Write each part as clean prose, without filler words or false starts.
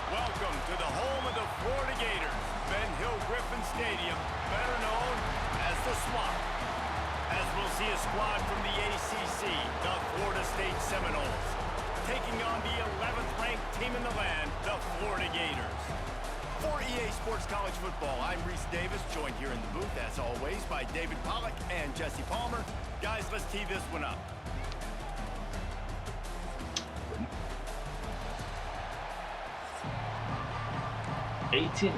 Welcome to the home of the Florida Gators, Ben Hill Griffin Stadium, better known as the Swamp. As we'll see a squad from the ACC, the Florida State Seminoles, taking on the 11th ranked team in the land, the Florida Gators. For EA Sports College Football, I'm Reese Davis, joined here in the booth, as always, by David Pollack and Jesse Palmer. Guys, let's tee this one up. $18.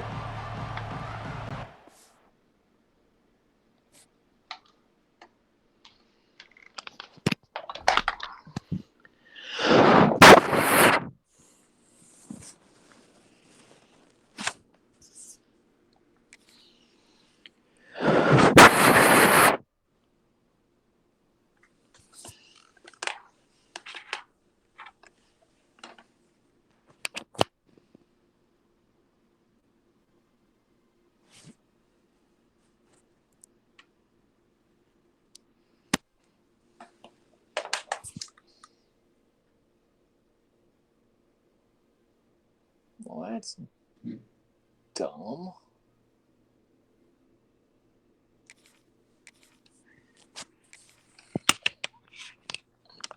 Well, that's dumb.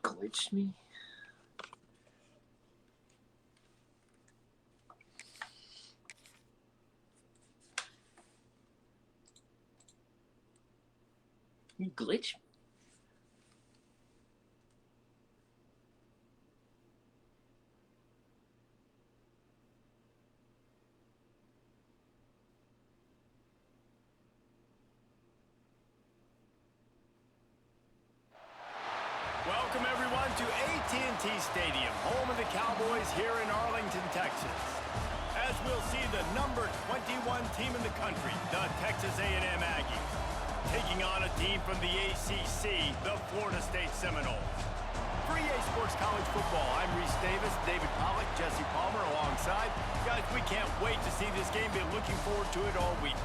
Glitched me. You glitch me. Welcome, everyone, to AT&T Stadium, home of the Cowboys here in Arlington, Texas. As we'll see the number 21 team in the country, the Texas A&M Aggies, taking on a team from the ACC, the Florida State Seminoles. For EA Sports College Football, I'm Reese Davis, David Pollack, Jesse Palmer alongside. Guys, we can't wait to see this game. Been looking forward to it all week.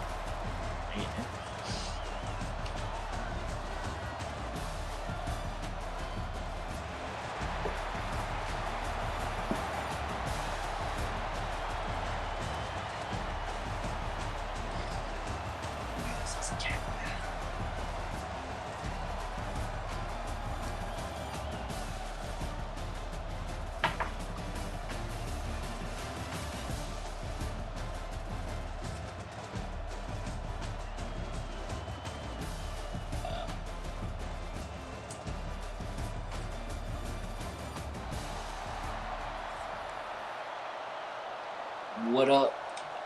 What up,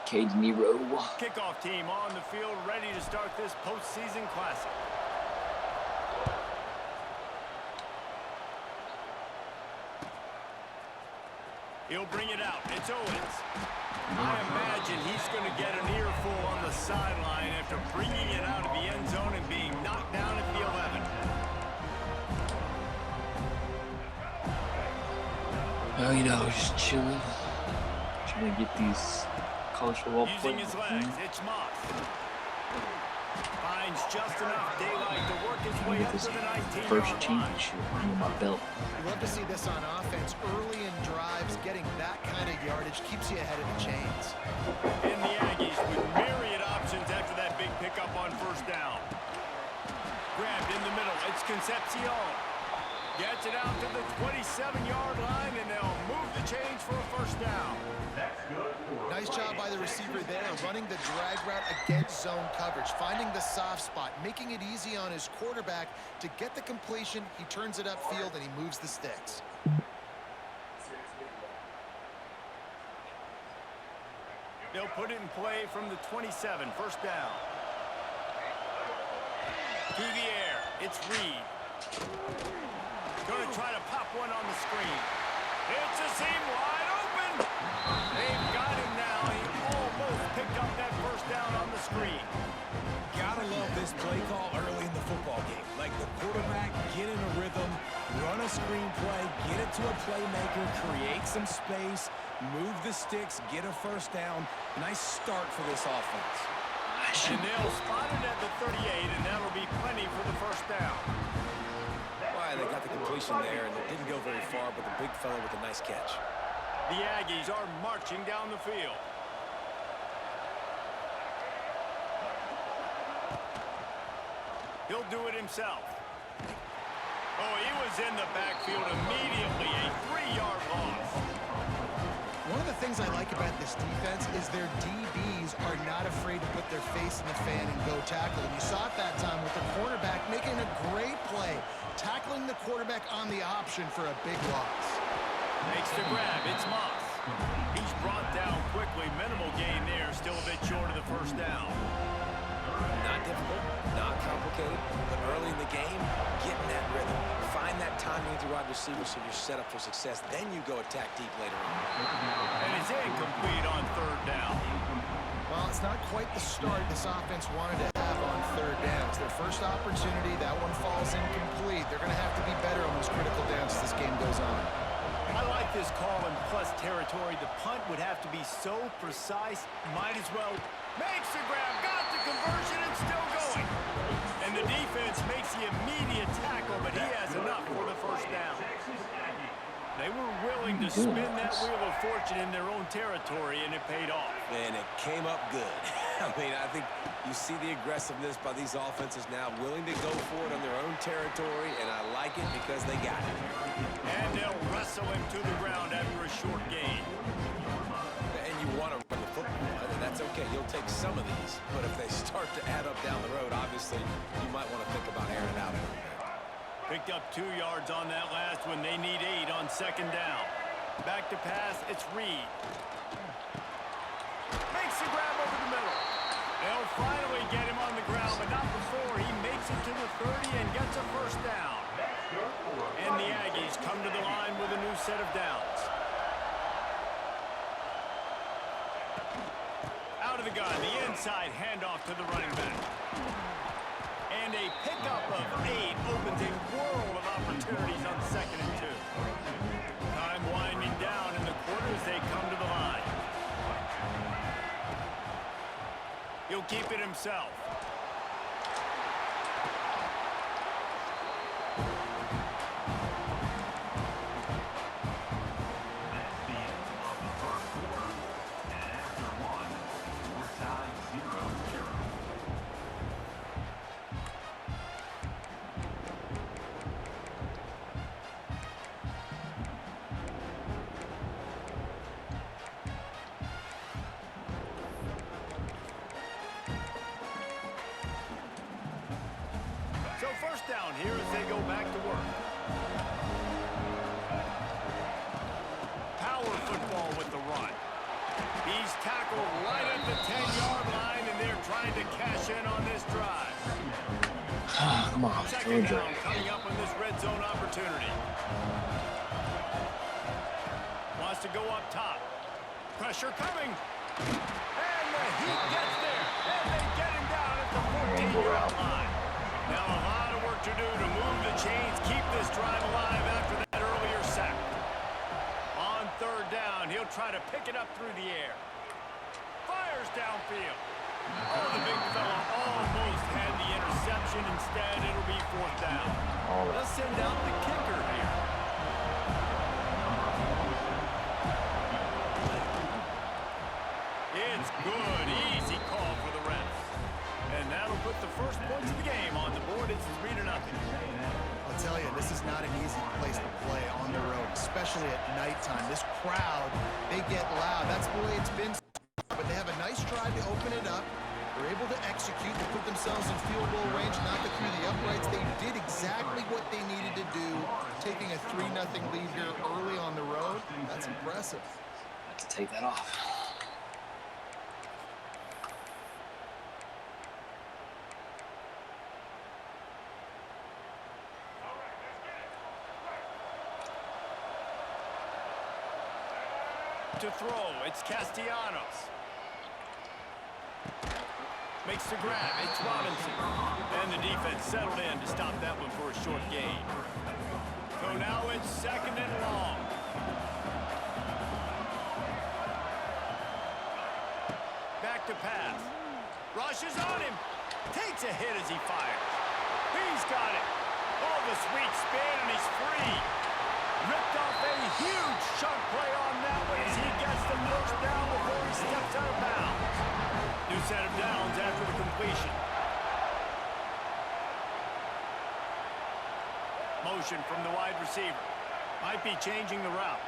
K. De Niro? Kickoff team on the field, ready to start this postseason classic. He'll bring it out. It's Owens. I imagine he's going to get an earful on the sideline after bringing it out of the end zone and being knocked down at the 11. Oh, you know, just chilling. Trying to get these college football using his legs, it's Moss. Finds just enough daylight to work his way up to the 19-yard first championship under my belt. You love to see this on offense. Early in drives, getting that kind of yardage keeps you ahead of the chains. And the Aggies with myriad options after that big pickup on first down. Grabbed in the middle, it's Concepcion. Gets it out to the 27-yard line, and they'll move the chains for a first down. Nice job by the receiver there, running the drag route against zone coverage, finding the soft spot, making it easy on his quarterback to get the completion. He turns it upfield, and he moves the sticks. They'll put it in play from the 27, first down. To the air, it's Reed. Going to try to pop one on the screen. It's a seam wide open. They've got him now. He almost picked up that first down on the screen. Gotta love this play call early in the football game. Like the quarterback, get in a rhythm, run a screen play, get it to a playmaker, create some space, move the sticks, get a first down. Nice start for this offense. And they'll spot it at the 38, and that'll be plenty for the first down. They got the completion there, and it didn't go very far, but the big fella with a nice catch. The Aggies are marching down the field. He'll do it himself. Oh, he was in the backfield immediately. A 3-yard loss. One of the things I like about this defense is their DBs are not afraid to put their face in the fan and go tackle. And you saw it that time with the quarterback making a great play, tackling the quarterback on the option for a big loss. Makes the grab. It's Moss. He's brought down quickly. Minimal gain there. Still a bit short of the first down. Not difficult, not complicated, but early in the game, get in that rhythm. Find that timing with your wide receiver so you're set up for success. Then you go attack deep later on. And it's incomplete on third down. Well, it's not quite the start this offense wanted to have on third down. It's their first opportunity. That one falls incomplete. They're going to have to be better on those critical downs as this game goes on. I like this call in plus territory. The punt would have to be so precise. Might as well makes the grab, got the conversion, and still going. And the defense makes the immediate tackle, but he has enough for the first down. They were willing to spin that wheel of fortune in their own territory, and it paid off. And it came up good. I mean, I think you see the aggressiveness by these offenses now, willing to go for it on their own territory, and I like it because they got it. And they'll wrestle him to the ground after a short gain. And you want to run the football, and that's okay. You'll take some of these, but if they start to add up down the road, obviously, you might want to think about airing it out a little bit. Picked up 2 yards on that last one. They need 8 on second down. Back to pass, it's Reed. Makes the grab over the middle. They'll finally get him on the ground, but not before he makes it to the 30 and gets a first down. And the Aggies come to the line with a new set of downs. Out of the gun, the inside handoff to the running back. And a pickup of 8 opens a world of opportunities on 2nd and 2. Time winding down in the quarter as they come to the line. He'll keep it himself. So first down here as they go back to work. Power football with the run. He's tackled right at the 10-yard line, and they're trying to cash in on this drive. Come on, Second down coming up on this red zone opportunity. Wants to go up top. Pressure coming. And the heat gets there. And they get him down at the 14-yard line. Now a lot of work to do to move the chains, keep this drive alive after that earlier sack. On third down, he'll try to pick it up through the air. Fires downfield. Oh, the big fella almost had the interception. Instead, it'll be 4th down. Let's send out the kicker here. It's good. Easy call for the refs. And that'll put the first points of the game on the board. It's 3-0. I'll tell you, this is not an easy place to play on the road, especially at nighttime. This crowd, they get loud. That's the way it's been. But they have a nice drive to open it up. They're able to execute, to put themselves in field goal range, knock it through the uprights. They did exactly what they needed to do, taking a 3-0 lead here early on the road. That's impressive. I have to take that off. To throw, it's Castellanos. Makes the grab, it's Robinson. And the defense settled in to stop that one for a short gain. So now it's 2nd and long. Back to pass. Rushes on him. Takes a hit as he fires. He's got it. Oh, the sweet spin, and he's free. Ripped off a huge chunk play on that one as he gets the first down before he steps out of bounds. New set of downs after the completion. Motion from the wide receiver. Might be changing the route.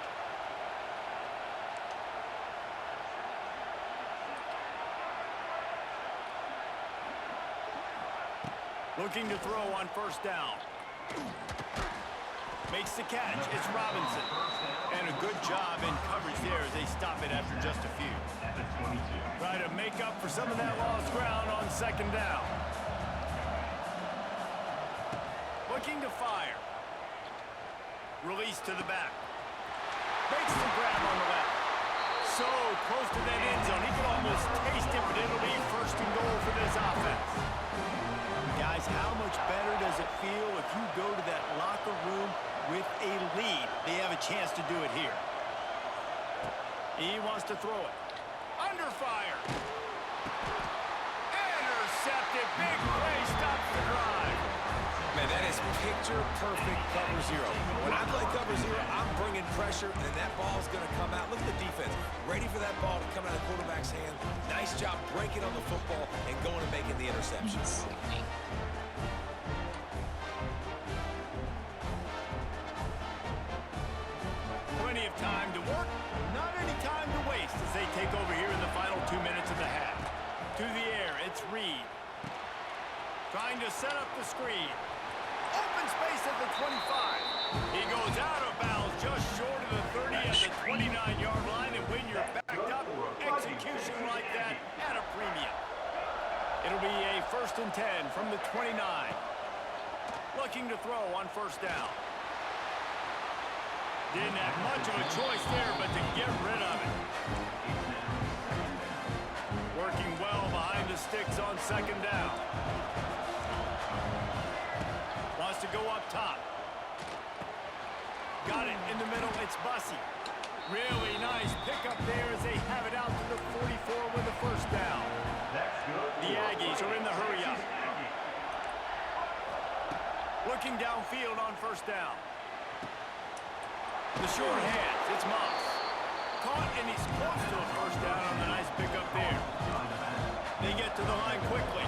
Looking to throw on first down. Makes the catch. It's Robinson. And a good job in coverage there as they stop it after just a few. Try to make up for some of that lost ground on second down. Looking to fire. Release to the back. Makes the grab on the left. So close to that end zone. He can almost taste it, but it'll be first and goal for this offense. Guys, how much better does it feel if you go to that locker room with a lead? They have a chance to do it here. He wants to throw it. Under fire. Intercepted. Big play stops the drive. Man, that is picture-perfect cover zero. When I play cover zero, I'm bringing pressure, and that ball's going to come out. Look at the defense. Ready for that ball to come out of the quarterback's hand. Nice job breaking on the football and going and making the interception. Plenty of time to work. Not any time to waste as they take over here in the final 2 minutes of the half. To the air, it's Reed. Trying to set up the screen. Open space at the 25. He goes out of bounds just short of the 30 at the 29-yard line. And when you're backed up, execution like that at a premium. It'll be a 1st and 10 from the 29. Looking to throw on first down. Didn't have much of a choice there, but to get rid of it. Working well behind the sticks on second down. Wants to go up top. Got it in the middle. It's Bussey. Really nice pickup there as they have it out to the 44 with the first down. The Aggies are in the hurry up. Looking downfield on first down. The short hands. It's Moss. Caught, and he's close to a first down on the nice pickup there. They get to the line quickly.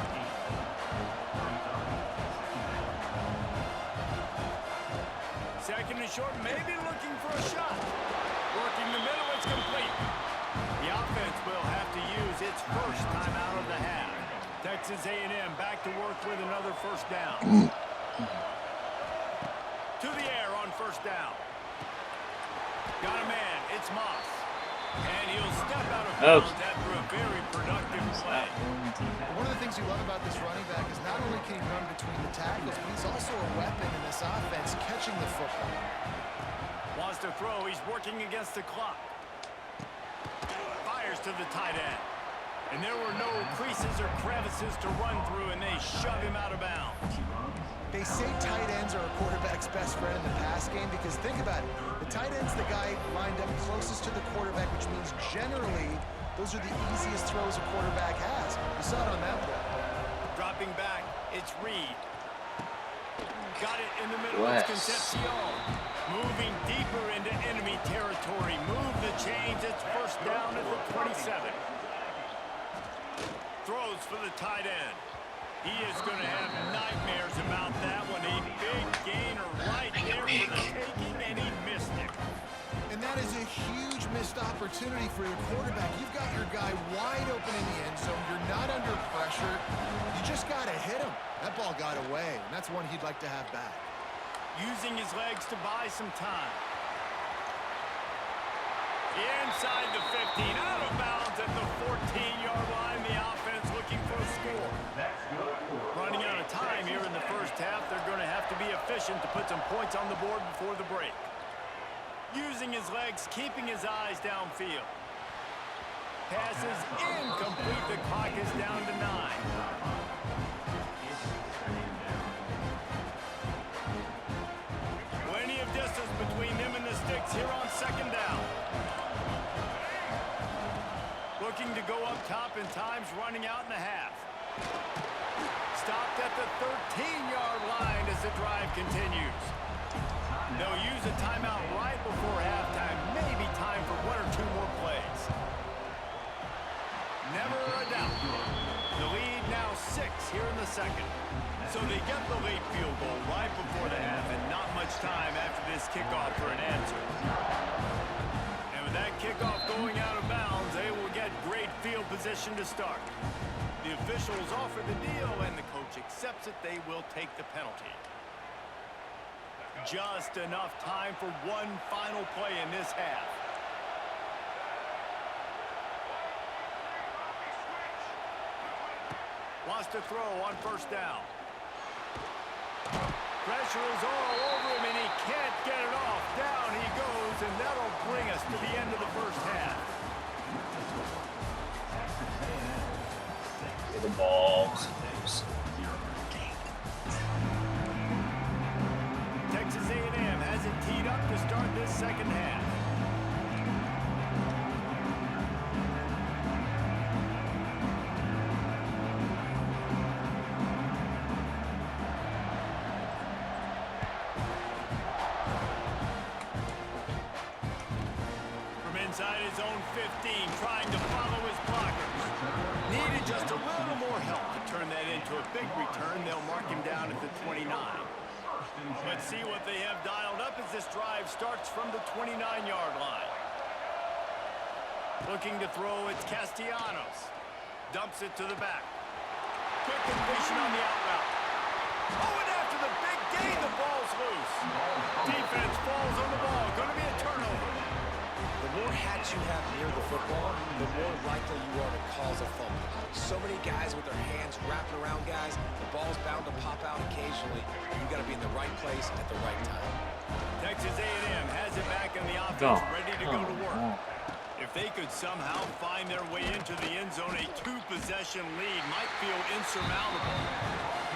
Second and short, maybe looking for a shot. Working the middle, it's complete. The offense will have to use its first time out of the half. Texas A&M back to work with another first down. To the air on first down. Got a man, it's Moss. And he'll step out of bounds after a very productive play. One of the things you love about this running back is not only can he run between the tackles, but he's also a weapon in this offense, catching the football. Wants to throw, he's working against the clock. Fires to the tight end. And there were no creases or crevices to run through, and they shove him out of bounds. They say tight ends are a quarterback's best friend in the pass game because think about it. The tight end's the guy lined up closest to the quarterback, which means generally those are the easiest throws a quarterback has. You saw it on that play. Dropping back, it's Reed. Got it in the middle. It's Concepcion. Moving deeper into enemy territory. Move the chains. It's first down at the 27. Throws for the tight end. He is going to have nightmares about that one. A big gainer right there for the taking, and he missed it. And that is a huge missed opportunity for your quarterback. You've got your guy wide open in the end zone. You're not under pressure. You just got to hit him. That ball got away, and that's one he'd like to have back. Using his legs to buy some time. Inside the 15, out of bounds at the 14-yard line. The offense looking for a score. Running out of time here in the first half. They're going to have to be efficient to put some points on the board before the break. Using his legs, keeping his eyes downfield. Passes incomplete. The clock is down to 9. Plenty of distance between them and the sticks here on second down. Looking to go up top, and time's running out in the half. Stopped at the 13-yard line as the drive continues. They'll use a timeout right before halftime. Maybe time for 1 or 2 more plays. Never a doubt. The lead now 6 here in the second. So they get the late field goal right before the half, and not much time after this kickoff for an answer. And with that kickoff going out of bounds, they will get great field position to start. The officials offer the deal, and the coach accepts it. They will take the penalty. Just enough time for one final play in this half. Wants to throw on first down. Pressure is all over him, and he can't get it off. Down he goes, and that'll bring us to the end of the first half. Get the ball. Texas A&M has it teed up to start this second half. From inside his own 15, trying to follow his blockers. Needed just a little more help to turn that into a big return. They'll mark him down at the 29. Let's see what they have dialed up as this drive starts from the 29-yard line. Looking to throw, it's Castellanos. Dumps it to the back. Quick completion on the out route. Oh, and after the big gain, the ball's loose. Defense falls on the ball. Going to be a turnover. The more hats you have near the football, the more likely you are to cause a fumble. So many guys with their hands wrapping around guys, the ball's bound to pop out occasionally. You got to be in the right place at the right time. Texas A&M has it back in the offense, ready to go to work. If they could somehow find their way into the end zone, a 2-possession lead might feel insurmountable.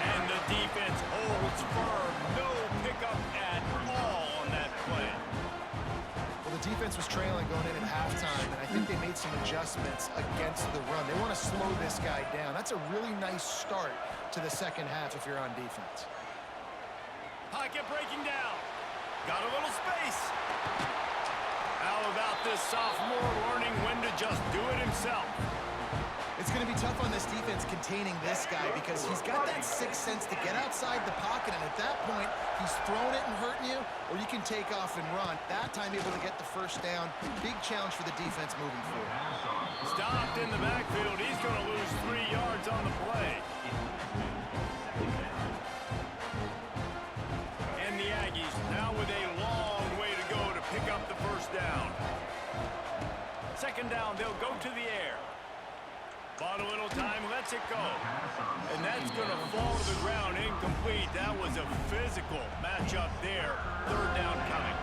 And the defense holds firm. No pickup at all on that play. Well, the defense was trailing going in at halftime, and I think they made some adjustments against the run. They want to slow this guy down. That's a really nice start to the second half if you're on defense. Pocket breaking down. Got a little space. How about this sophomore learning when to just do it himself? It's going to be tough on this defense containing this guy because he's got that sixth sense to get outside the pocket, and at that point, he's throwing it and hurting you, or you can take off and run. That time able to get the first down. Big challenge for the defense moving forward. Stopped in the backfield. He's going to lose 3 yards on the play. And the Aggies now with a long way to go to pick up the first down. Second down, they'll go to the air. Bought a little time, lets it go. And that's going to fall to the ground incomplete. That was a physical matchup there. Third down coming.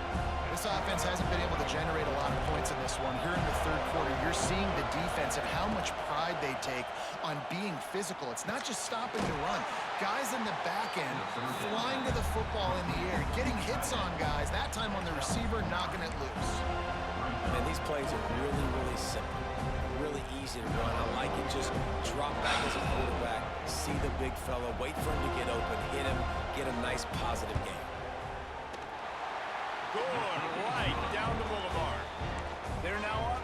This offense hasn't been able to generate a lot of points in this one. Here in the third quarter, you're seeing the defense and how much pride they take on being physical. It's not just stopping the run. Guys in the back end flying to the football in the air, getting hits on guys, that time on the receiver, knocking it loose. Man, these plays are really, really simple. Really easy to run. I like it. Just drop back as a quarterback, see the big fella, wait for him to get open, hit him, get a nice positive game. Good right down the boulevard. They're now up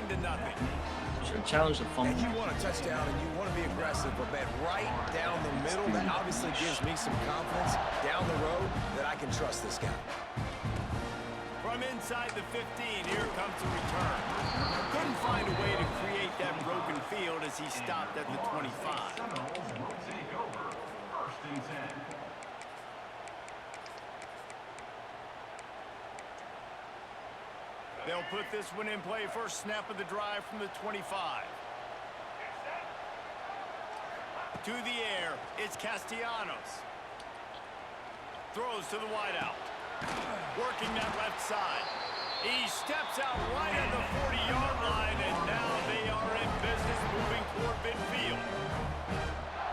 9-0. Should challenge the fumble. And you want a touchdown and you want to be aggressive, but man, right down the middle, that obviously gives me some confidence down the road that I can trust this guy. From inside the 15, here comes the return. Couldn't find a way to create that broken field as he stopped at the 25. They'll put this one in play. First snap of the drive from the 25. To the air, it's Castellanos. Throws to the wideout. Working that left side. He steps out right at the 40-yard line, and now they are in business moving toward midfield.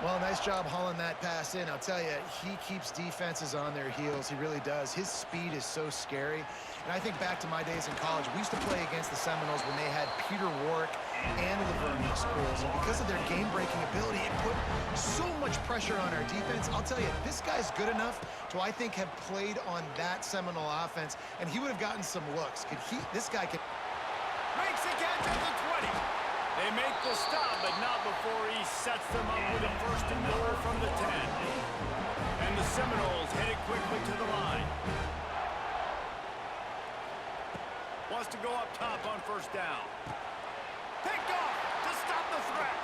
Well, nice Nice job hauling that pass in. I'll tell you, he keeps defenses on their heels. He really does. His speed is so scary. And I think back to my days in college, we used to play against the Seminoles when they had Peter Warwick and Laverne in the schools. And because of their game-breaking ability, it put so much pressure on our defense. I'll tell you, this guy's good enough to, I think, have played on that Seminole offense, and he would have gotten some looks. This guy could... Makes a catch at the 20. They make the stop, but not before he sets them up with a first and goal from the 10. And the Seminoles headed quickly to the line. Wants to go up top on first down. Picked off to stop the threat.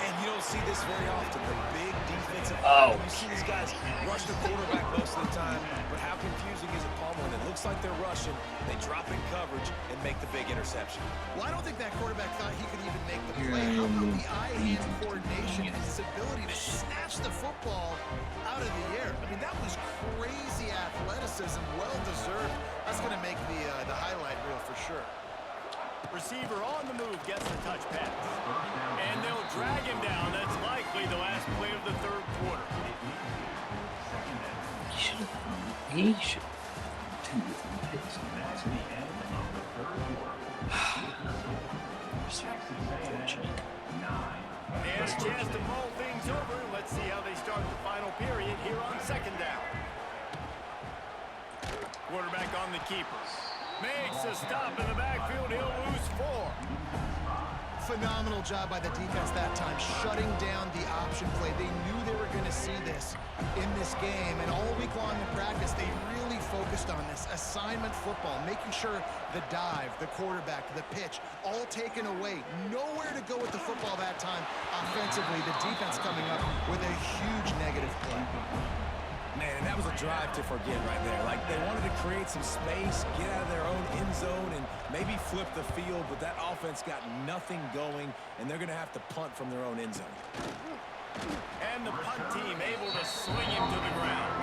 And you don't see this very often. The big defensive Oh. You see these guys rush the quarterback most of the time, but how confusing is it, Palmer? When it looks like they're rushing, they drop in coverage and make the big interception. Well, I don't think that quarterback thought he could even make the play. How about the eye-hand coordination and his ability to snatch the football out of the air? I mean, that was crazy athleticism, well-deserved. That's going to make the highlight reel for sure. Receiver on the move gets the touch pass. And they'll drag him down. That's likely the last play of the third quarter. He should two picks on that. And a chance to mull things over. Let's see how they start the final period here on second down. Quarterback on the keeper. Makes a stop in the backfield. He'll lose 4. Phenomenal job by the defense that time, shutting down the option play. They knew they were going to see this in this game, and all week long in practice, they really focused on this assignment football, making sure the dive, the quarterback, the pitch, all taken away. Nowhere to go with the football that time offensively. The defense coming up with a huge negative play. Man, and that was a drive to forget right there. Like, they wanted to create some space, get out of their own end zone, and maybe flip the field, but that offense got nothing going, and they're going to have to punt from their own end zone. And the punt team able to swing him to the ground.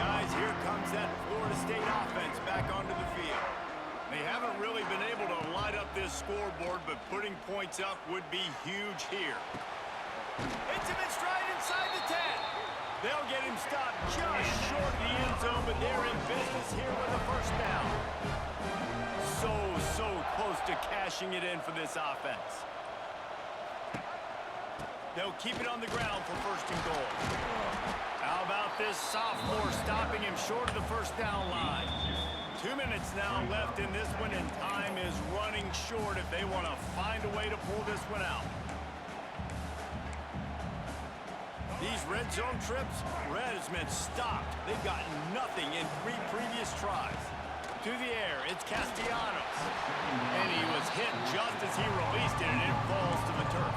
Guys, here comes that Florida State offense back onto the field. They haven't really been able to light up this scoreboard, but putting points up would be huge here. Hits him in stride inside the 10. They'll get him stopped just short of the end zone, but they're in business here with a first down. So close to cashing it in for this offense. They'll keep it on the ground for first and goal. How about this sophomore stopping him short of the first down line? 2 minutes now left in this one, and time is running short if they want to find a way to pull this one out. These red zone trips, red has meant stopped. They've got nothing in 3 previous tries. To the air, it's Castellanos. And he was hit just as he released it, and it falls to the turf.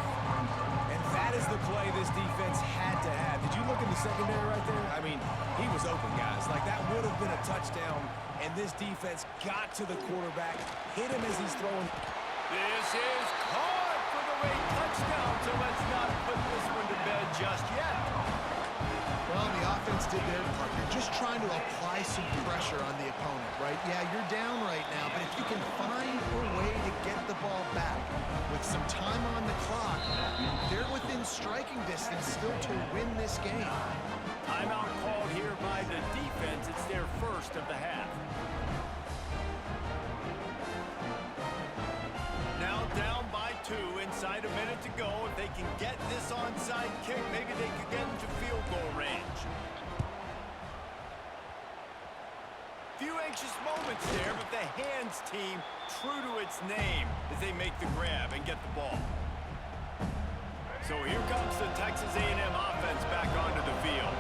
And that is the play this defense had to have. Did you look in the secondary right there? I mean, he was open, guys. Like, that would have been a touchdown, and this defense got to the quarterback, hit him as he's throwing. This is caught for the late touchdown, so let's not put this one to bed just yet. Well, the offense did their part. You're just trying to apply some pressure on the opponent, right? Yeah, you're down right now, but if you can find a way to get the ball back with some time on the clock, they're within striking distance still to win this game. Timeout called here by the defense. It's their first of the half. Now down by 2, inside a minute to go. If they can get this onside kick, maybe they could get into field goal range. Few anxious moments there, but the hands team true to its name as they make the grab and get the ball. So here comes the Texas A&M offense back onto the field.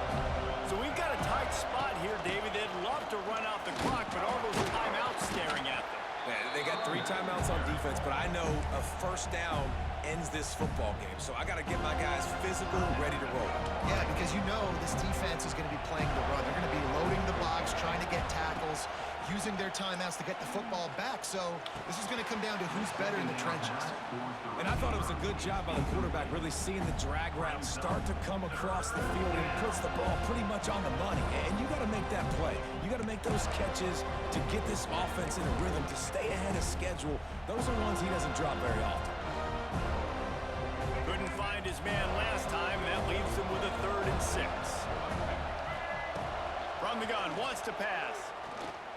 So we've got a tight spot here, David. They'd love to run out the clock, but all those timeouts staring at them. Yeah, they got 3 timeouts on defense, but I know a first down ends this football game. So I got to get my guys physical, ready to roll. Yeah, because you know this defense is going to be playing the run. They're going to be loading the box, trying to get tackles, using their timeouts to get the football back. So this is going to come down to who's better in the trenches. And I thought it was a good job by the quarterback really seeing the drag route start to come across the field, and he puts the ball pretty much on the money. And you got to make that play. You got to make those catches to get this offense in a rhythm, to stay ahead of schedule. Those are ones he doesn't drop very often. Couldn't find his man last time. That leaves him with a 3rd and 6. From the gun, wants to pass.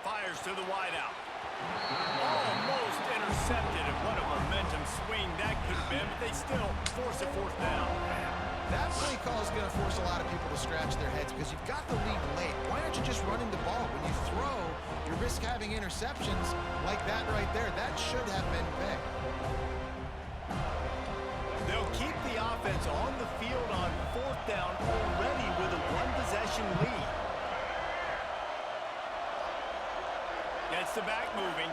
Fires to the wideout. Almost intercepted, and what a momentum swing that could have been, but they still force a 4th down. That play call is going to force a lot of people to scratch their heads because you've got the lead late. Why aren't you just running the ball? When you throw, you risk having interceptions like that right there. That should have been big. They'll keep the offense on the field on 4th down already with a 1-possession lead. Gets the back moving.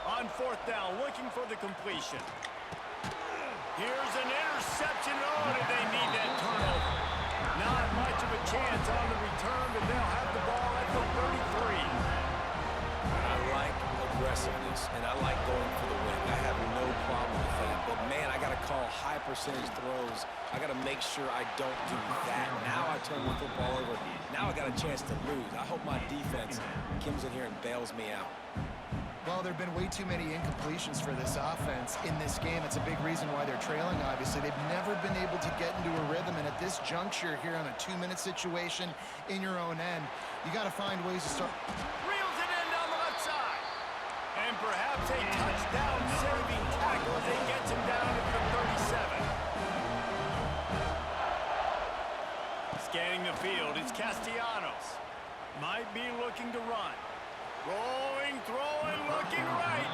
On 4th down, looking for the completion. Here's an interception. Oh, did they need that turnover? Not much of a chance on the return, but they'll have the ball at the 33. I like aggressiveness, and I like going for the win. I have no problem with that. But, man, I got to call high-percentage throws. I got to make sure I don't do that. Now I turn the football over. Now I got a chance to lose. I hope my defense comes in here and bails me out. Well, there have been way too many incompletions for this offense in this game. It's a big reason why they're trailing, obviously. They've never been able to get into a rhythm, and at this juncture here on a 2-minute situation in your own end, you got to find ways to start. Reels it in down the left side. And perhaps a touchdown-saving tackle as he gets him down at the 37. Scanning the field, it's Castellanos. Might be looking to run. Rolling, throwing, looking right.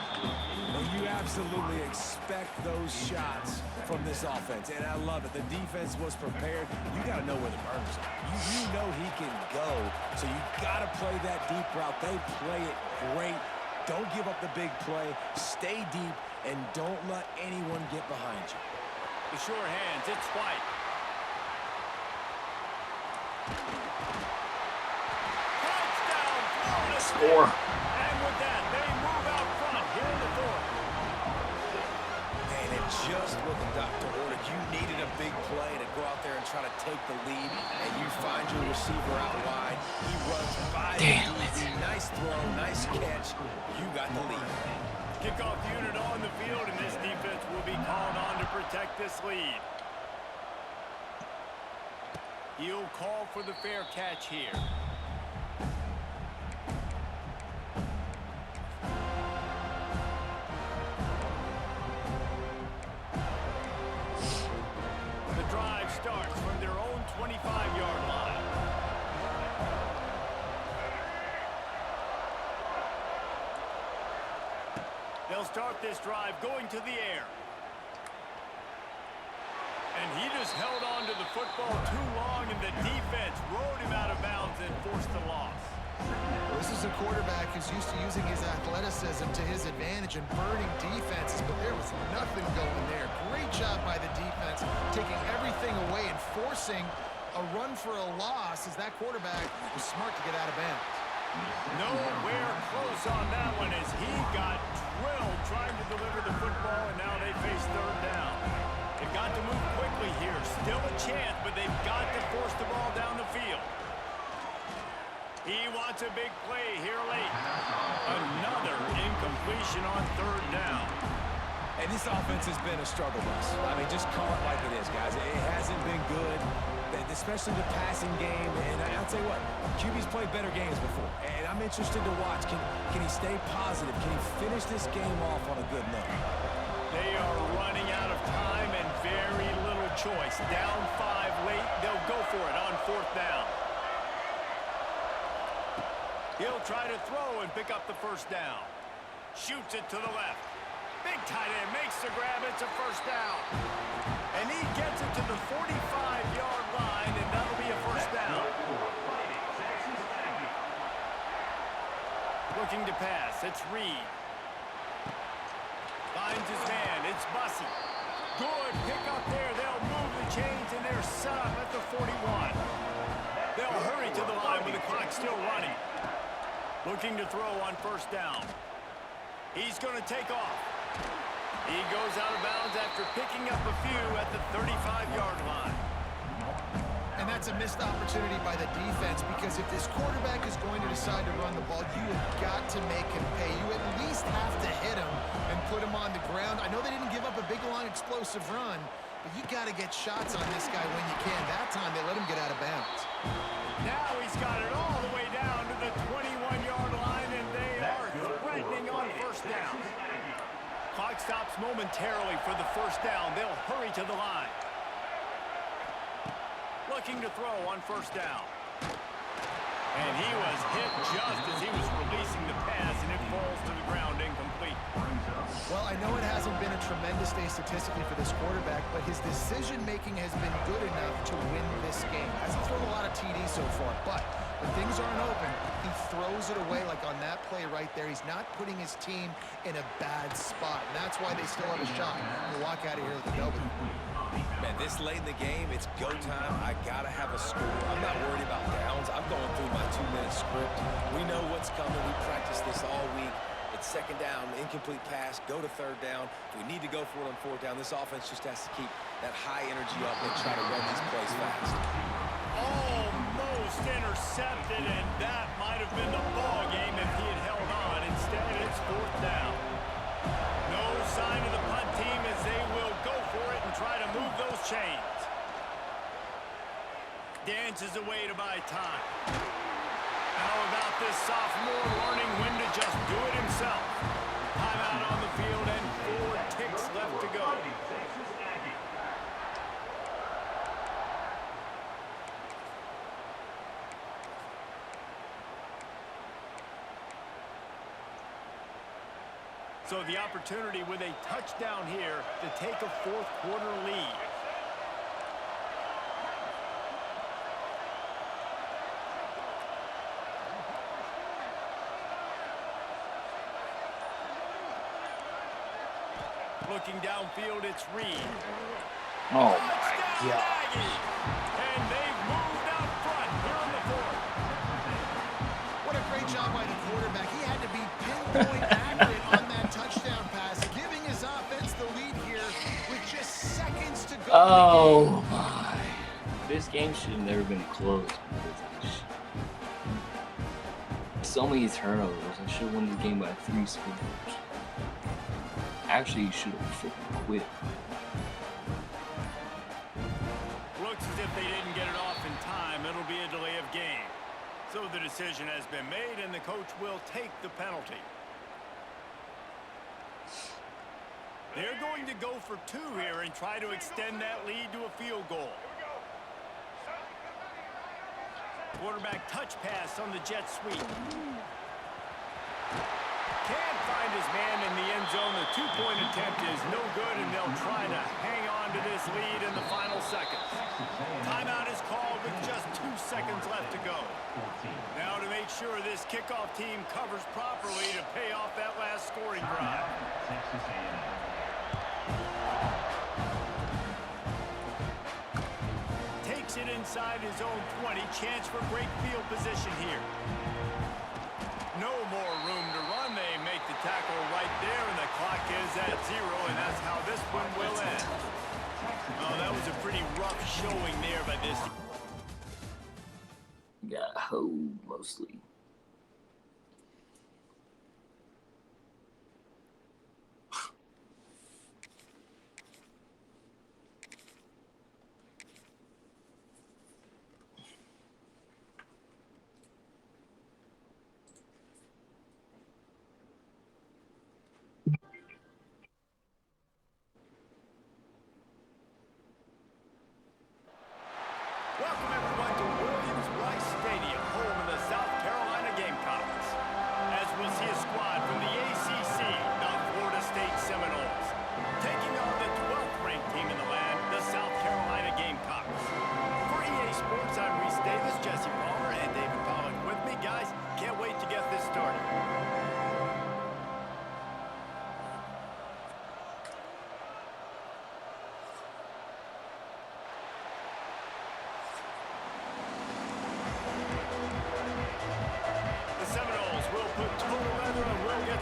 Well, you absolutely expect those shots from this offense, and I love it. The defense was prepared. You got to know where the burners are. You know he can go, so you got to play that deep route. They play it great. Don't give up the big play. Stay deep, and don't let anyone get behind you. The sure hands, it's White. Score. And with that, they move out front here in the 4th. And it just what the doctor ordered. You needed a big play to go out there and try to take the lead, and you find your receiver out wide. He runs by the DB. Nice throw, nice catch. You got the lead. Kickoff unit on the field, and this defense will be called on to protect this lead. He'll call for the fair catch here. Starts from their own 25-yard line. They'll start this drive going to the air. And he just held on to the football too long, and the defense rode him out of bounds and forced the loss. This is a quarterback who's used to using his athleticism to his advantage and burning defenses, but there was nothing going there. Great job by the defense, taking everything away and forcing a run for a loss as that quarterback was smart to get out of bounds. Nowhere close on that one as he got drilled trying to deliver the football, and now they face 3rd down. They've got to move quickly here. Still a chance, but they've got to force the ball down the field. He wants a big play here late. Another incompletion on 3rd down. And this offense has been a struggle bus. I mean, just call it like it is, guys. It hasn't been good, especially the passing game. And I'll tell you what, QB's played better games before. And I'm interested to watch. Can he stay positive? Can he finish this game off on a good note? They are running out of time and very little choice. Down 5 late, they'll go for it on 4th down. He'll try to throw and pick up the 1st down. Shoots it to the left. Big tight end makes the grab. It's a 1st down. And he gets it to the 45-yard line, and that'll be a 1st down. Looking to pass. It's Reed. Finds his man. It's Bussey. Good pick up there. They'll move the chains, and they're set up at the 41. They'll hurry to the line with the clock still running. Looking to throw on first down. He's going to take off. He goes out of bounds after picking up a few at the 35-yard line. And that's a missed opportunity by the defense, because if this quarterback is going to decide to run the ball, you have got to make him pay. You at least have to hit him and put him on the ground. I know they didn't give up a big, long, explosive run, but you got to get shots on this guy when you can. That time, they let him get out of bounds. Now he's got it all the way down to the 21-yard line, and they are threatening on first down. Clock stops momentarily for the first down. They'll hurry to the line. Looking to throw on first down. And he was hit just as he was releasing the pass, and it falls to the ground incomplete. Well, I know it hasn't been a tremendous day statistically for this quarterback, but his decision-making has been good enough to win this game. Hasn't thrown a lot of TDs so far, but when things aren't open, he throws it away like on that play right there. He's not putting his team in a bad spot, and that's why they still have a shot to walk out of here with a W. Man, this late in the game, it's go time. I got to have a score. I'm not worried about downs. I'm going through my 2-minute script. We know what's coming. We practiced this all week. It's second down, incomplete pass, go to third down. If we need to go for it on fourth down, this offense just has to keep that high energy up and try to run these plays fast. Almost intercepted, and that might have been the ball game if he had held on. Instead, it's fourth down. No sign of the punt team as they will go for it and try to move those chains. Dances away to buy time. How about this sophomore learning when to just do it himself? Timeout on the field and 4 ticks left to go. So the opportunity with a touchdown here to take a fourth quarter lead. Looking downfield, it's Reed. Oh, my gosh. And they've moved out front here in the fourth. What a great job by the quarterback. He had to be pinpoint accurate on that touchdown pass, giving his offense the lead here with just seconds to go. Oh, my. This game should have never been close. So many turnovers. I should have won the game by 3 scores. Actually, you should have freaking quit. Looks as if they didn't get it off in time. It'll be a delay of game. So the decision has been made, and the coach will take the penalty. They're going to go for 2 here and try to extend that lead to a field goal. Quarterback touch pass on the jet sweep. Can't find his man in the end zone. The 2-point attempt is no good, and they'll try to hang on to this lead in the final seconds. Timeout is called with just 2 seconds left to go. Now to make sure this kickoff team covers properly to pay off that last scoring drive. Takes it inside his own 20. Chance for great field position here. No more room to run. They make the tackle right there, and the clock is at 0, and that's how this one will end. Oh, that was a pretty rough showing there by this. Got hoed mostly. Welcome everyone to Williams-Brice Stadium, home of the South Carolina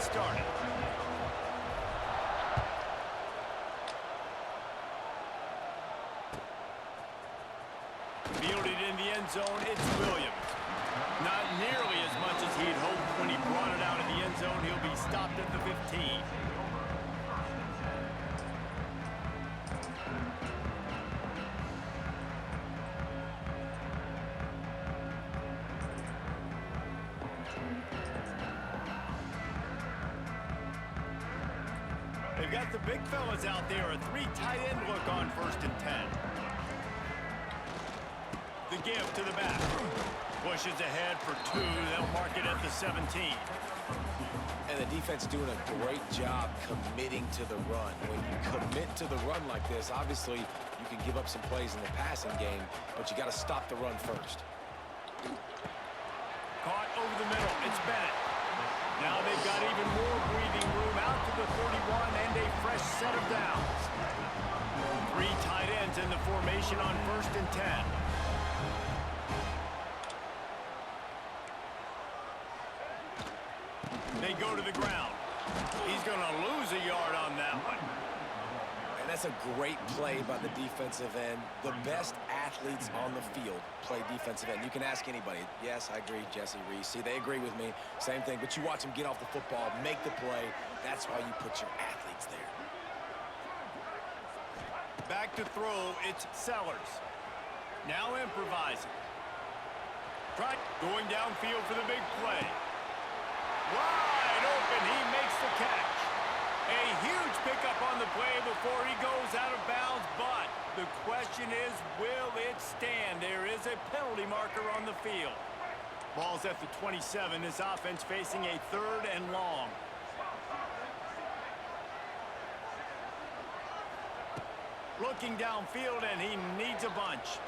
started. Fielded in the end zone, it's Williams. Not nearly as much as he'd hoped when he brought it out of the end zone. He'll be stopped at the 15. They've got the big fellas out there, a 3 tight end look on 1st and 10. The give to the back. Pushes ahead for 2. They'll mark it at the 17. And the defense doing a great job committing to the run. When you commit to the run like this, obviously you can give up some plays in the passing game, but you got to stop the run first. Caught over the middle. It's Bennett. Now they've got even more breathing room out to the 31 and a fresh set of downs. 3 tight ends in the formation on 1st and 10. They go to the ground. He's going to lose a yard on that one. And that's a great play by the defensive end. The best athletes on the field play defensive end. You can ask anybody. Yes, I agree, Jesse Reese. See, they agree with me. Same thing. But you watch them get off the football, make the play. That's why you put your athletes there. Back to throw, it's Sellers. Now improvising. Going downfield for the big play. Wide open, he makes the catch. A huge pickup on the play before he goes out of bounds, but the question is, will it stand? There is a penalty marker on the field. Ball's at the 27, his offense facing a 3rd and long. Looking downfield, and he needs a bunch.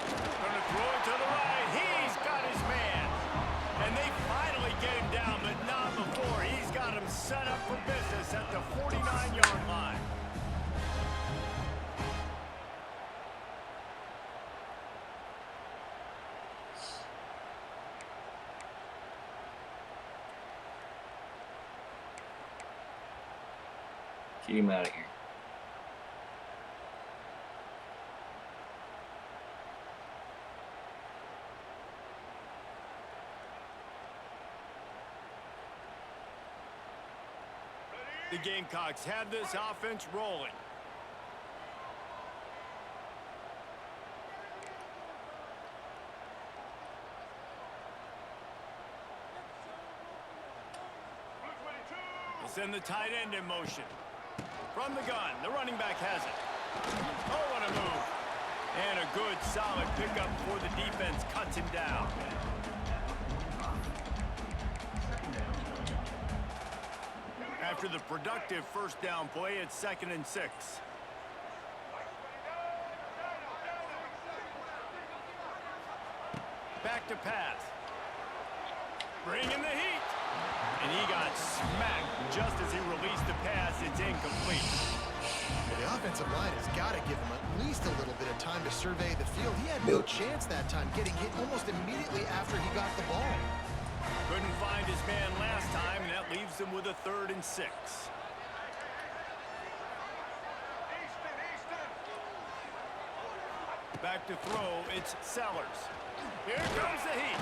Gonna throw it to the right. He's got his man. And they finally get him down, but not before. He's got him set up for business at the 49-yard line. Get him out of here. The Gamecocks have this offense rolling. They send the tight end in motion. From the gun, the running back has it. Oh, what a move. And a good, solid pickup before the defense cuts him down. After the productive 1st down play, it's 2nd and 6. Back to pass. Bringing the heat. And he got smacked just as he released the pass. It's incomplete. The offensive line has got to give him at least a little bit of time to survey the field. He had no chance that time, getting hit almost immediately after he got the ball. Couldn't find his man last time, and that leaves him with a 3rd and 6. Back to throw, it's Sellers. Here comes the heat.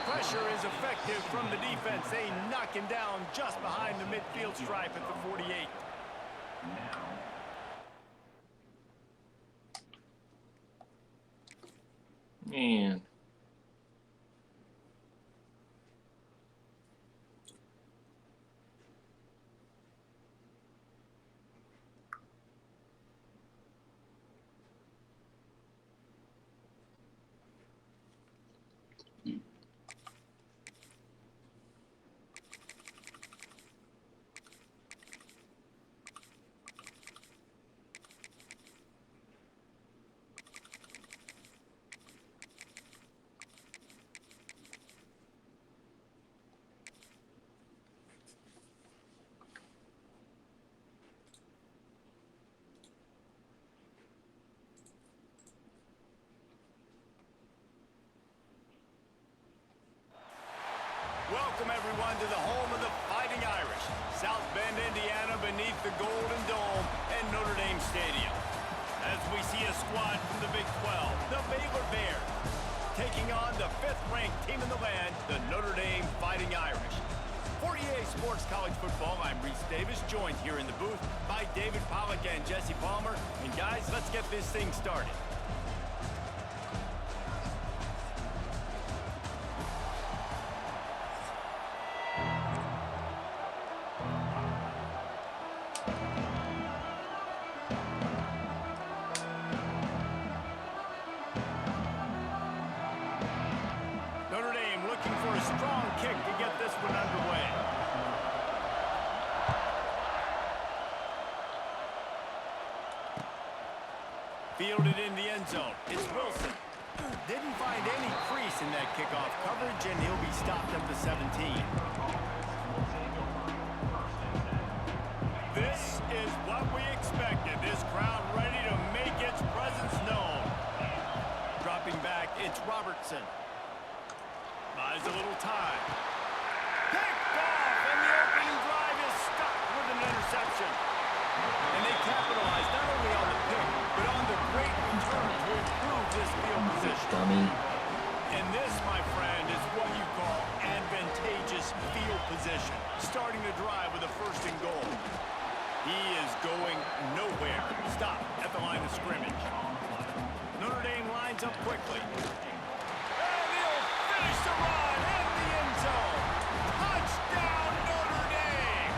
Pressure is effective from the defense. They knock him down just behind the midfield stripe at the 48. Man. Welcome, everyone, to the home of the Fighting Irish. South Bend, Indiana, beneath the Golden Dome and Notre Dame Stadium. As we see a squad from the Big 12, the Baylor Bears, taking on the 5th-ranked team in the land, the Notre Dame Fighting Irish. For EA Sports College Football, I'm Reese Davis, joined here in the booth by David Pollack and Jesse Palmer. And guys, let's get this thing started. Notre Dame looking for a strong kick to get this one underway. Fielded in the end zone. It's Wilson. Didn't find any crease in that kickoff coverage, and he'll be stopped at the 17. This is what we expected. This crowd ready to make its presence known. Dropping back, it's Robertson. Buys a little time. Picked off, and the opening drive is stopped with an interception. And they capitalize not only on the pick, but on the great return to improve this field position. Dummy. And this, my friend, is what you call advantageous field position. Starting the drive with a 1st and goal. He is going nowhere. Stop at the line of scrimmage. Notre Dame lines up quickly. Finish the run in the end zone. Touchdown, Notre Dame.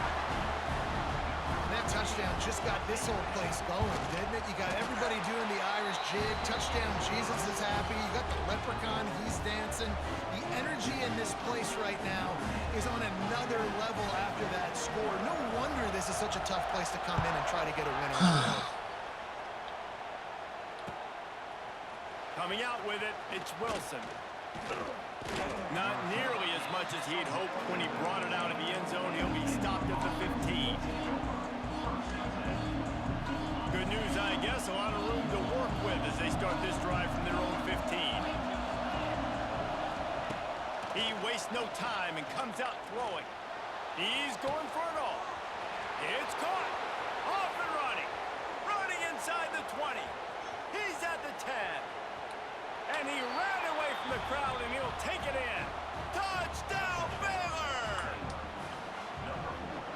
And that touchdown just got this whole place going, didn't it? You got everybody doing the Irish jig. Touchdown, Jesus is happy. You got the leprechaun, he's dancing. The energy in this place right now is on another level after that score. No wonder this is such a tough place to come in and try to get a win on the road. Coming out with it, it's Wilson. Not nearly as much as he'd hoped when he brought it out of the end zone. He'll be stopped at the 15. Good news, I guess. A lot of room to work with as they start this drive from their own 15. He wastes no time and comes out throwing. He's going for it all. It's caught. Off and running. Running inside the 20. He's at the 10. And he ran away from the crowd, and he'll take it in. Touchdown, Baylor!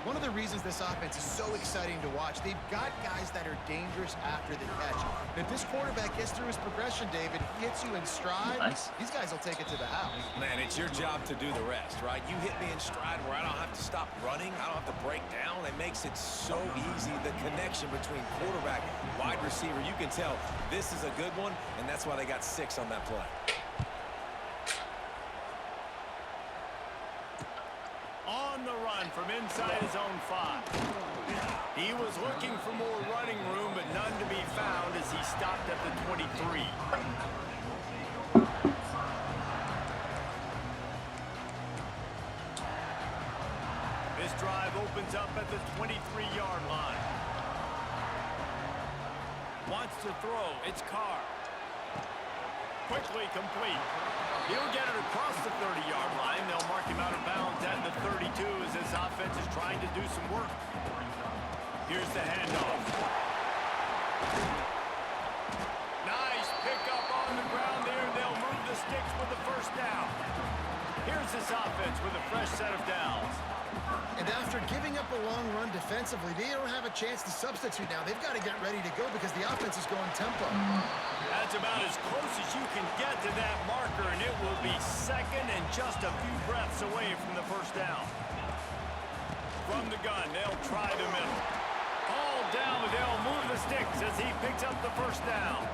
One of the reasons this offense is so exciting to watch, they've got guys that are dangerous after the catch. And if this quarterback gets through his progression, David, hits you in stride, Nice. these guys will take it to the house. Man, it's your job to do the rest, right? You hit me in stride where I don't have to stop running. I don't have to break down. It makes it so easy. The connection between quarterback, wide receiver, you can tell this is a good one, and that's why they got 6 on that play. On the run from inside his own 5. He was looking for more running room, but none to be found as he stopped at the 23. This drive opens up at the 23-yard line. Wants to throw. It's Carr. Quickly complete. He'll get it across the 30-yard line. They'll mark him out of bounds at the 32 as this offense is trying to do some work. Here's the handoff. Nice pickup on the ground there. They'll move the sticks with the 1st down. Here's this offense with a fresh set of downs. And after giving up a long run defensively, they don't have a chance to substitute now. They've got to get ready to go because the offense is going tempo. That's about as close as you can get to that marker, and it will be 2nd and just a few breaths away from the 1st down. From the gun, they'll try the middle. All down, but they'll move the sticks as he picks up the 1st down.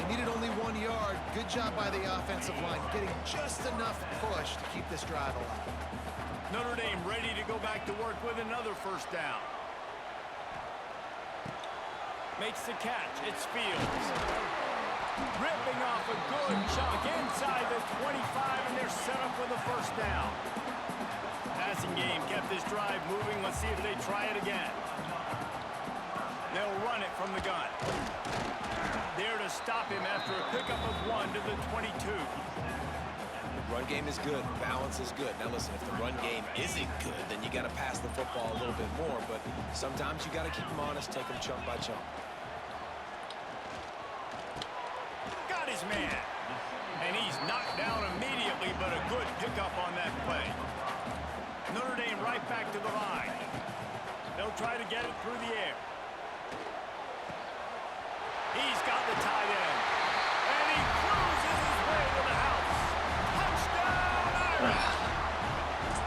They needed only 1 yard. Good job by the offensive line, getting just enough push to keep this drive alive. Notre Dame ready to go back to work with another 1st down. Makes the catch. It's Fields. Ripping off a good chunk inside the 25, and they're set up with a 1st down. Passing game kept this drive moving. Let's see if they try it again. They'll run it from the gun. There to stop him after a pickup of 1 to the 22. Run game is good. Balance is good. Now, listen, if the run game isn't good, then you got to pass the football a little bit more. But sometimes you got to keep them honest, take them chunk by chunk. Got his man. And he's knocked down immediately, but a good pickup on that play. Notre Dame right back to the line. They'll try to get it through the air. He's got the tight end. And he cruises his way to the house. Touchdown, Irish!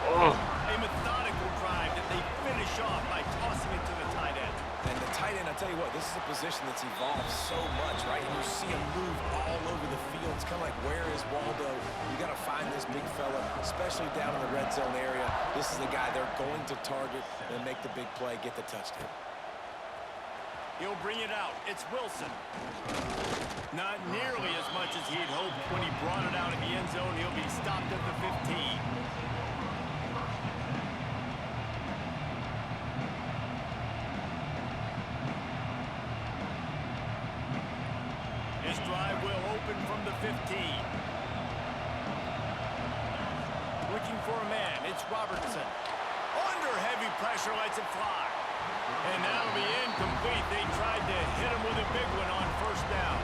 A methodical drive that they finish off by tossing it to the tight end. And the tight end, I'll tell you what, this is a position that's evolved so much, right? And you see him move all over the field. It's kind of like, where is Waldo? You got to find this big fella, especially down in the red zone area. This is the guy they're going to target and make the big play, get the touchdown. He'll bring it out. It's Wilson. Not nearly as much as he'd hoped when he brought it out in the end zone. He'll be stopped at the 15. His drive will open from the 15. Looking for a man. It's Robertson. Under heavy pressure, lets it fly. And that'll be incomplete. They tried to hit him with a big one on first down.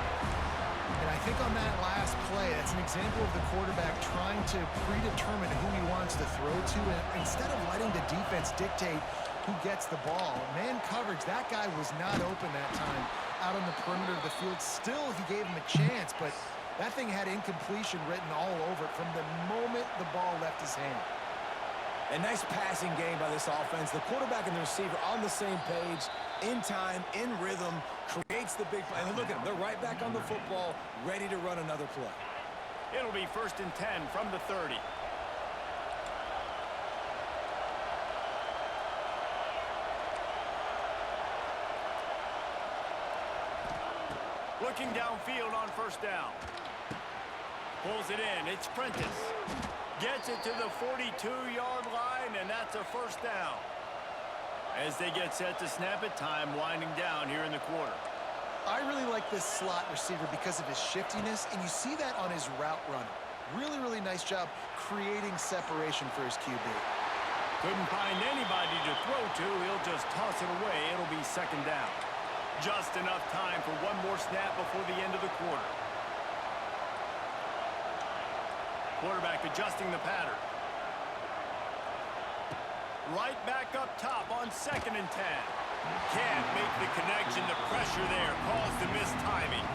And I think on that last play, that's an example of the quarterback trying to predetermine who he wants to throw to, and instead of letting the defense dictate who gets the ball. Man coverage, that guy was not open that time out on the perimeter of the field. Still, he gave him a chance, but that thing had incompletion written all over it from the moment the ball left his hand. A nice passing game by this offense. The quarterback and the receiver on the same page, in time, in rhythm, creates the big play. And look at them. They're right back on the football, ready to run another play. It'll be 1st and 10 from the 30. Looking downfield on first down. Pulls it in. It's Prentice. Gets it to the 42-yard line, and that's a first down. As they get set to snap it, time winding down here in the quarter. I really like this slot receiver because of his shiftiness, and you see that on his route running. Really, really nice job creating separation for his QB. Couldn't find anybody to throw to. He'll just toss it away. It'll be 2nd down. Just enough time for one more snap before the end of the quarter. Quarterback adjusting the pattern. Right back up top on 2nd and 10. Can't make the connection. The pressure there caused the missed timing.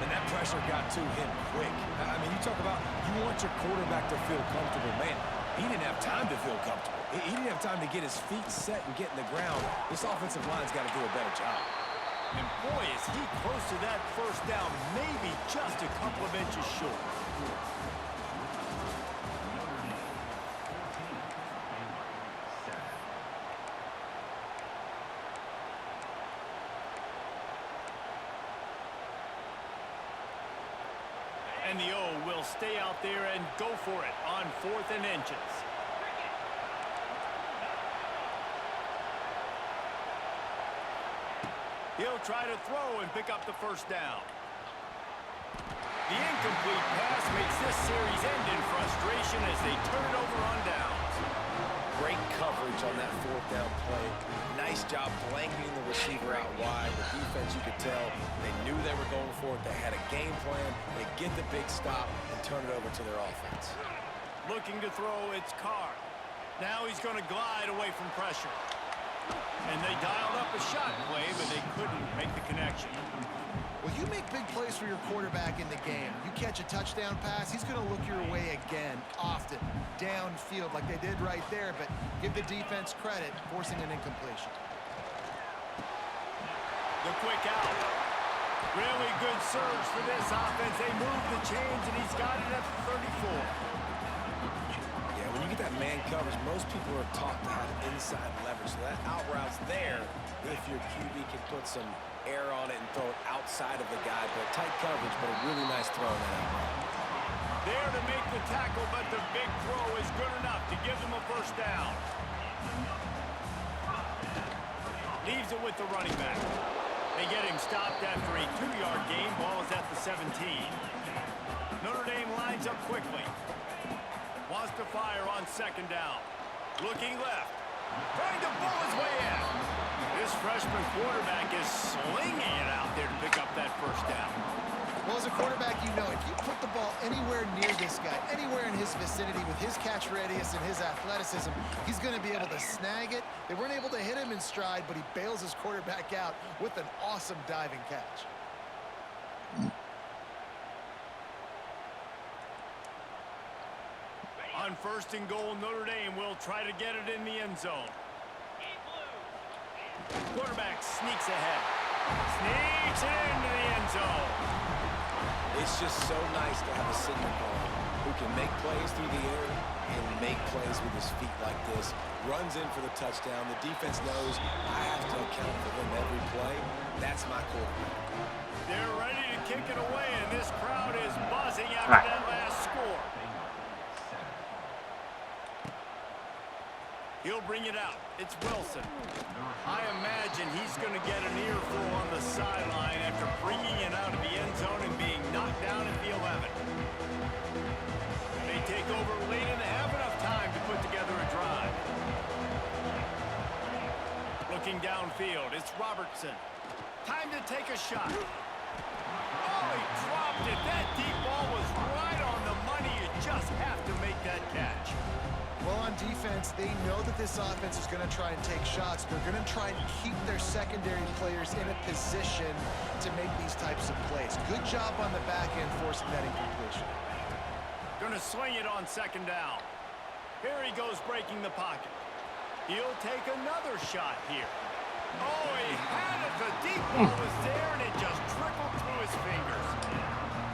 And that pressure got to him quick. I mean, you talk about you want your quarterback to feel comfortable. Man, he didn't have time to feel comfortable. He didn't have time to get his feet set and get in the ground. This offensive line's got to do a better job. And boy, is he close to that first down, maybe just a couple of inches short. And the O will stay out there and go for it on 4th and inches. He'll try to throw and pick up the first down. The incomplete pass makes this series end in frustration as they turn it over on downs. Great coverage on that 4th down play. Nice job blanketing the receiver out wide. The defense, you could tell, they knew they were going for it. They had a game plan. They get the big stop and turn it over to their offense. Looking to throw, it's Carr. Now he's going to glide away from pressure. And they dialed up a shot play, but they couldn't make the connection. Well, you make big plays for your quarterback in the game. You catch a touchdown pass, he's going to look your way again, often, downfield like they did right there, but give the defense credit, forcing an incompletion. The quick out. Really good surge for this offense. They move the chains, and he's got it at the 34. Yeah, when you get that man coverage, most people are taught to have inside leverage. So that out route's there if your QB can put some air on it and throw it outside of the guy. But tight coverage, but a really nice throw in that out route. There to make the tackle, but the big throw is good enough to give them a first down. Leaves it with the running back. They get him stopped after a 2-yard gain. Ball is at the 17. Notre Dame lines up quickly. Wants to fire on second down. Looking left. Trying to pull his way in. This freshman quarterback is slinging it out there to pick up that first down. Well, as a quarterback, you know, if you put the ball anywhere near this guy, anywhere in his vicinity with his catch radius and his athleticism, he's going to be able to snag it. They weren't able to hit him in stride, but he bails his quarterback out with an awesome diving catch. On first and goal, Notre Dame will try to get it in the end zone. Quarterback sneaks ahead. Sneaks it into the end zone. It's just so nice to have a signal guard who can make plays through the air and make plays with his feet like this. Runs in for the touchdown. The defense knows I have to account for them every play. That's my quarterback. They're ready to kick it away, and this crowd is buzzing after that last score. He'll bring it out. It's Wilson. I imagine he's going to get an earful on the sideline after bringing it out of the end zone and being knocked down at the 11. They take over late and have enough time to put together a drive. Looking downfield, it's Robertson. Time to take a shot. Oh, he dropped it. That deep ball was right on the money. You just have to make that catch. Well, on defense, they know that this offense is going to try and take shots. They're going to try and keep their secondary players in a position to make these types of plays. Good job on the back end forcing that incompletion. Going to swing it on second down. Here he goes breaking the pocket. He'll take another shot here. Oh, he had it. The deep ball was there, and it just trickled through his fingers.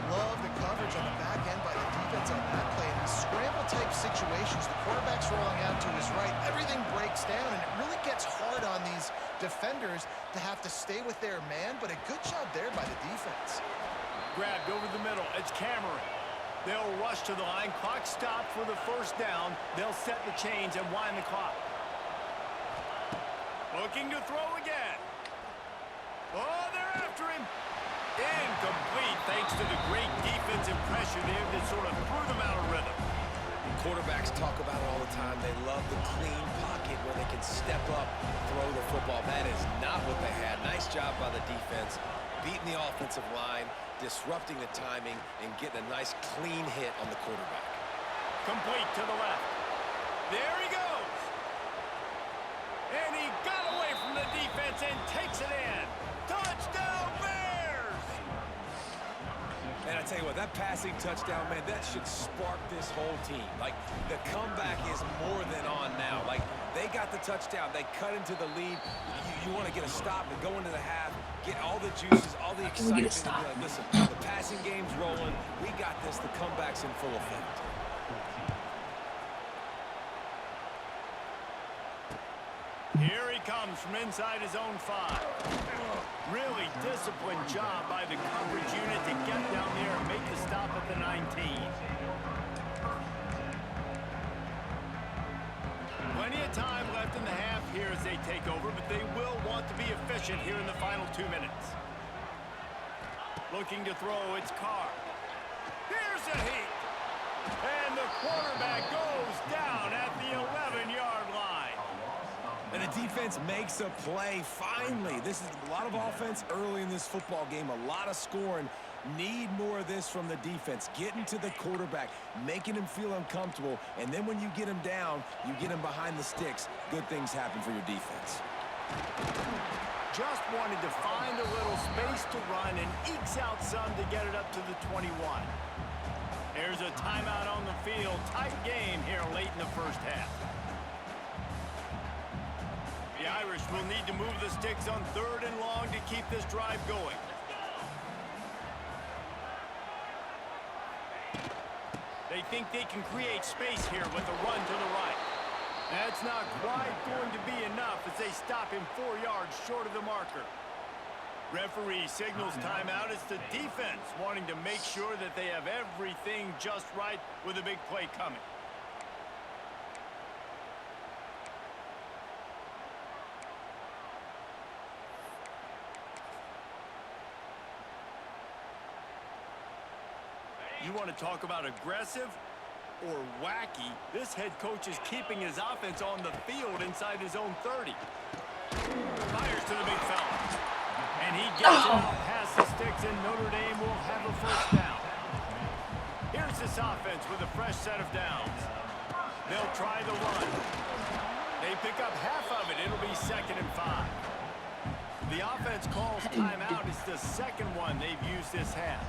Love the coverage on the back end by the defense on that play. In these scramble-type situations, the quarterback's rolling out to his right. Everything breaks down, and it really gets hard on these defenders to have to stay with their man, but a good job there by the defense. Grabbed over the middle. It's Cameron. They'll rush to the line. Clock stopped for the first down. They'll set the chains and wind the clock. Looking to throw again. Oh, they're after him. Incomplete, thanks to the great defensive pressure there that sort of threw them out of rhythm. Quarterbacks talk about it all the time. They love the clean pocket where they can step up, throw the football. That is not what they had. Nice job by the defense, beating the offensive line, disrupting the timing, and getting a nice clean hit on the quarterback. Complete to the left. There he goes. And he got away from the defense and takes it in. Touchdown, Bears! And I tell you what, that passing touchdown, man, that should spark this whole team. Like, the comeback is more than on now. Like, they got the touchdown. They cut into the lead. You want to get a stop and go into the half, get all the juices, all the excitement. Like, listen, the passing game's rolling. We got this. The comeback's in full effect. Here he comes from inside his own 5. Really disciplined job by the coverage unit to get down there and make the stop at the 19. Plenty of time left in the half here as they take over, but they will want to be efficient here in the final 2 minutes. Looking to throw, it's Carr. Here's a heat. And the quarterback goes down at the 11-yard line. And the defense makes a play, finally. This is a lot of offense early in this football game, a lot of scoring. Need more of this from the defense. Getting to the quarterback, making him feel uncomfortable, and then when you get him down, you get him behind the sticks. Good things happen for your defense. Just wanted to find a little space to run and ekes out some to get it up to the 21. There's a timeout on the field. Tight game here late in the first half. The Irish will need to move the sticks on 3rd and long to keep this drive going. They think they can create space here with a run to the right. That's not quite going to be enough as they stop him 4 yards short of the marker. Referee signals timeout. It's the defense wanting to make sure that they have everything just right with a big play coming. You want to talk about aggressive? or wacky, this head coach is keeping his offense on the field inside his own 30. Fires to the big fella. And he gets it out past the sticks, and Notre Dame will have a first down. Here's this offense with a fresh set of downs. They'll try the run. They pick up half of it. It'll be 2nd and 5. The offense calls timeout. It's the second one they've used this half.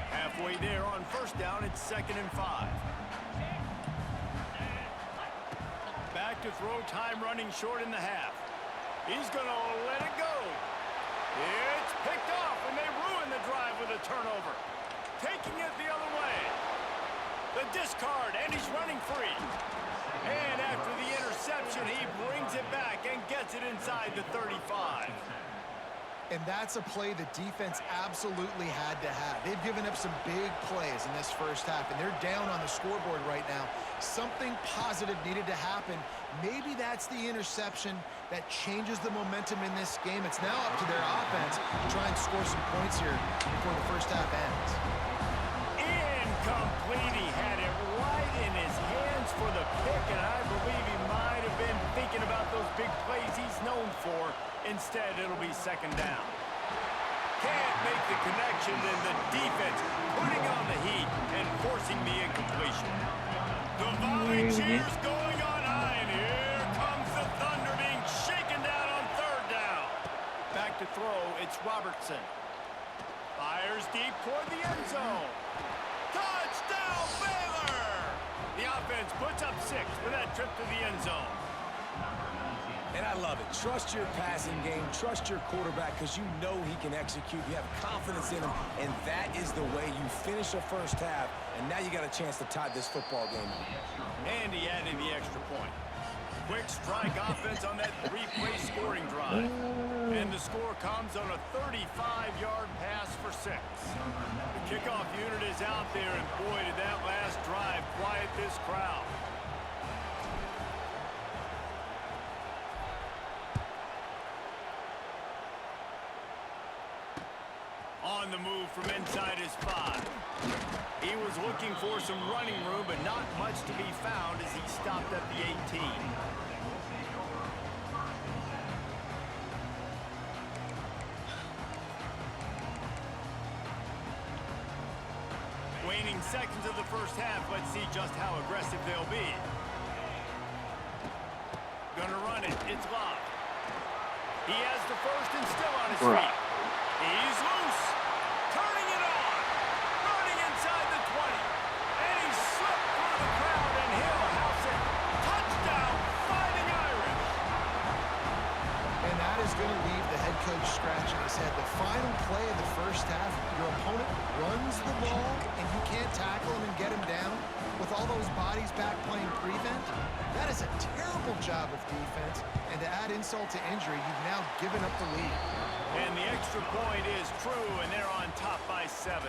Halfway there on first down, it's 2nd and 5. Back to throw, time running short in the half. He's going to let it go. It's picked off, and they ruin the drive with a turnover. Taking it the other way. The discard, and he's running free. And after the interception, he brings it back and gets it inside the 35. And that's a play the defense absolutely had to have. They've given up some big plays in this first half, and they're down on the scoreboard right now. Something positive needed to happen. Maybe that's the interception that changes the momentum in this game. It's now up to their offense to try and score some points here before the first half ends. Incomplete. He had it right in his hands for the pick, and I believe he might have been thinking about those big plays he's known for. Instead, it'll be 2nd down. Can't make the connection, and the defense putting on the heat and forcing the incompletion. The volley cheers going on high, and here comes the Thunder being shaken down on 3rd down. Back to throw, it's Robertson. Fires deep toward the end zone. Touchdown, Baylor! The offense puts up 6 with that trip to the end zone. And I love it. Trust your passing game. Trust your quarterback because you know he can execute. You have confidence in him, and that is the way you finish a first half. And now you got a chance to tie this football game up. And he added the extra point. Quick strike offense on that 3-play scoring drive. And the score comes on a 35-yard pass for 6. The kickoff unit is out there, and boy, did that last drive quiet this crowd. On the move from inside his 5. He was looking for some running room, but not much to be found as he stopped at the 18. Waning seconds of the first half. Let's see just how aggressive they'll be. Gonna run it. It's locked. He has the first and still on his feet. He's loose. Turning it on. Running inside the 20. And he slipped through the crowd, and he'll house it. Touchdown, Fighting Irish. And that is going to leave the head coach scratching his head. The final play of the first half, your opponent runs the ball, and you can't tackle him and get him down with all those bodies back playing prevent. That is a terrible job of defense. And to add insult to injury, you've now given up the lead. And the extra point is true, and they're on top by 7.